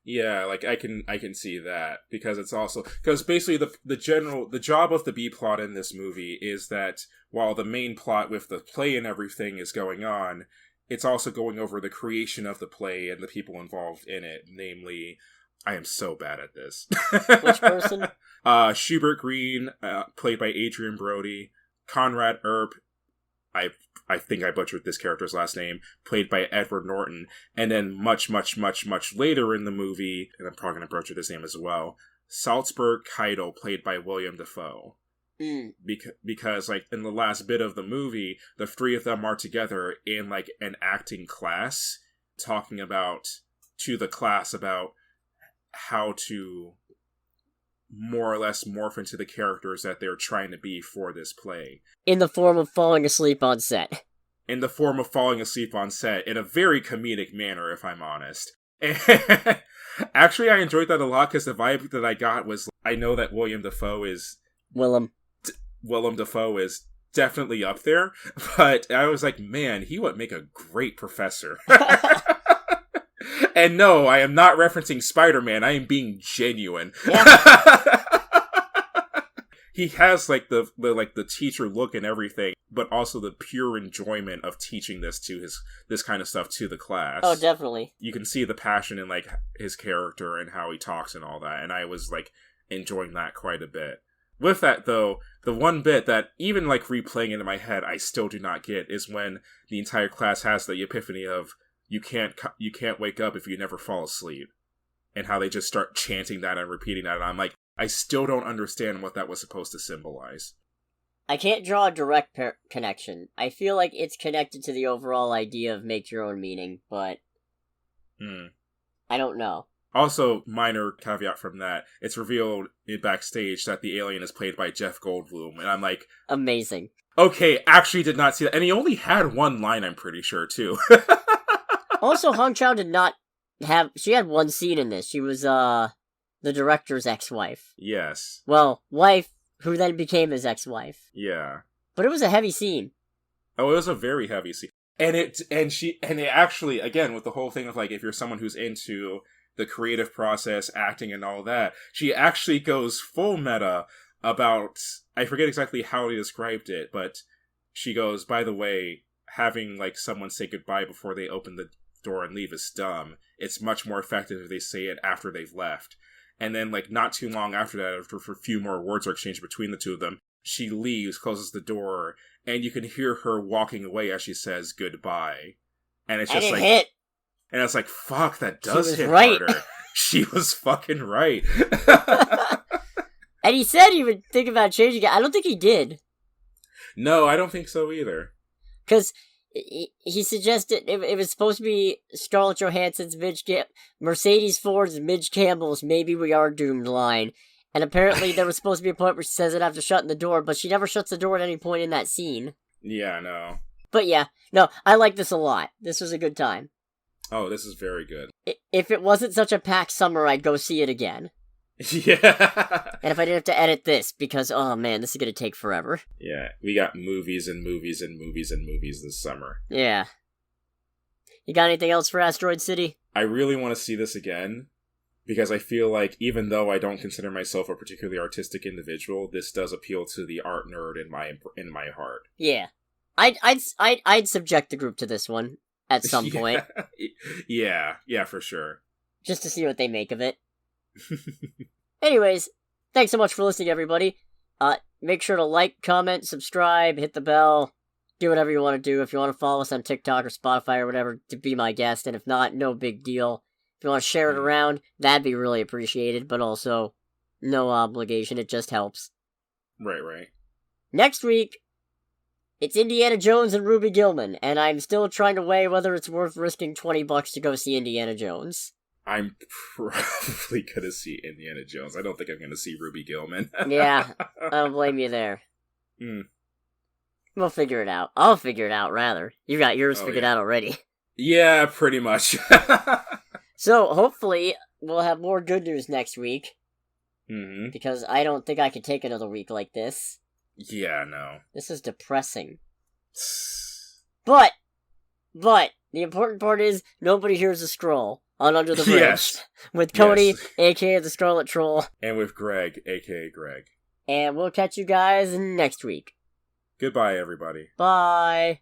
Yeah, like, I can see that, because it's also, because basically the job of the B-plot in this movie is that while the main plot with the play and everything is going on, it's also going over the creation of the play and the people involved in it, namely, I am so bad at this. Which person? Schubert Green, played by Adrian Brody, Conrad Earp, I think I butchered this character's last name, played by Edward Norton, and then much, much, much, much later in the movie, and I'm probably going to butcher this name as well, Salzburg Keitel, played by William Dafoe. Because, like, in the last bit of the movie, the three of them are together in, like, an acting class, talking to the class about how to more or less morph into the characters that they're trying to be for this play. In the form of falling asleep on set. In the form of falling asleep on set, in a very comedic manner, if I'm honest. And actually, I enjoyed that a lot, because the vibe that I got was, I know that Willem Dafoe is definitely up there, but I was like, man, he would make a great professor. And no, I am not referencing Spider-Man, I am being genuine. Yeah. He has, like, the teacher look and everything, but also the pure enjoyment of teaching this kind of stuff to the class. Oh, definitely. You can see the passion in, like, his character and how he talks and all that, and I was, like, enjoying that quite a bit. With that, though, the one bit that, even, like, replaying it in my head, I still do not get is when the entire class has the epiphany of, you can't wake up if you never fall asleep. And how they just start chanting that and repeating that, and I'm like, I still don't understand what that was supposed to symbolize. I can't draw a direct connection. I feel like it's connected to the overall idea of make your own meaning, but I don't know. Also, minor caveat from that, it's revealed in backstage that the alien is played by Jeff Goldblum, and I'm like... Amazing. Okay, actually did not see that. And he only had one line, I'm pretty sure, too. Also, Hong Chau did not have... She had one scene in this. She was, the director's ex-wife. Yes. Well, wife, who then became his ex-wife. Yeah. But it was a heavy scene. Oh, it was a very heavy scene. And it actually, again, with the whole thing of, like, if you're someone who's into the creative process, acting and all that, she actually goes full meta about, I forget exactly how he described it, but she goes, by the way, having, like, someone say goodbye before they open the door and leave is dumb. It's much more effective if they say it after they've left. And then, like, not too long after that, after a few more words are exchanged between the two of them, she leaves, closes the door, and you can hear her walking away as she says goodbye. And it's just like... hit. And it's like, fuck, that does hit right. harder. She was fucking right. And he said he would think about changing it. I don't think he did. No, I don't think so either. Because he suggested it was supposed to be Scarlett Johansson's Mercedes Ford's Midge Campbell's Maybe We Are Doomed line. And apparently there was supposed to be a point where she says it after shutting the door, but she never shuts the door at any point in that scene. Yeah, no. But yeah, no, I like this a lot. This was a good time. Oh, this is very good. If it wasn't such a packed summer, I'd go see it again. Yeah. And if I didn't have to edit this, because, oh man, this is gonna take forever. Yeah, we got movies and movies and movies and movies this summer. Yeah. You got anything else for Asteroid City? I really want to see this again, because I feel like, even though I don't consider myself a particularly artistic individual, this does appeal to the art nerd in my heart. Yeah. I'd subject the group to this one at some point. Yeah, for sure. Just to see what they make of it. Anyways, thanks so much for listening, everybody. Make sure to like, comment, subscribe, hit the bell, do whatever you want to do. If you want to follow us on TikTok or Spotify or whatever, to be my guest, and if not, no big deal. If you want to share it around, that'd be really appreciated, but also, no obligation, it just helps. Right. Next week, it's Indiana Jones and Ruby Gillman, and I'm still trying to weigh whether it's worth risking $20 to go see Indiana Jones. I'm probably gonna see Indiana Jones. I don't think I'm gonna see Ruby Gillman. Yeah, I don't blame you there. We'll figure it out. I'll figure it out, rather. You got yours figured out already. Yeah, pretty much. So, hopefully, we'll have more good news next week. Mm-hmm. Because I don't think I could take another week like this. Yeah, no. This is depressing. But, the important part is, nobody hears a Skrull on Under the Bridge. Yes. With Cody, a.k.a. the Scarlet Troll. And with Greg, a.k.a. Greg. And we'll catch you guys next week. Goodbye, everybody. Bye.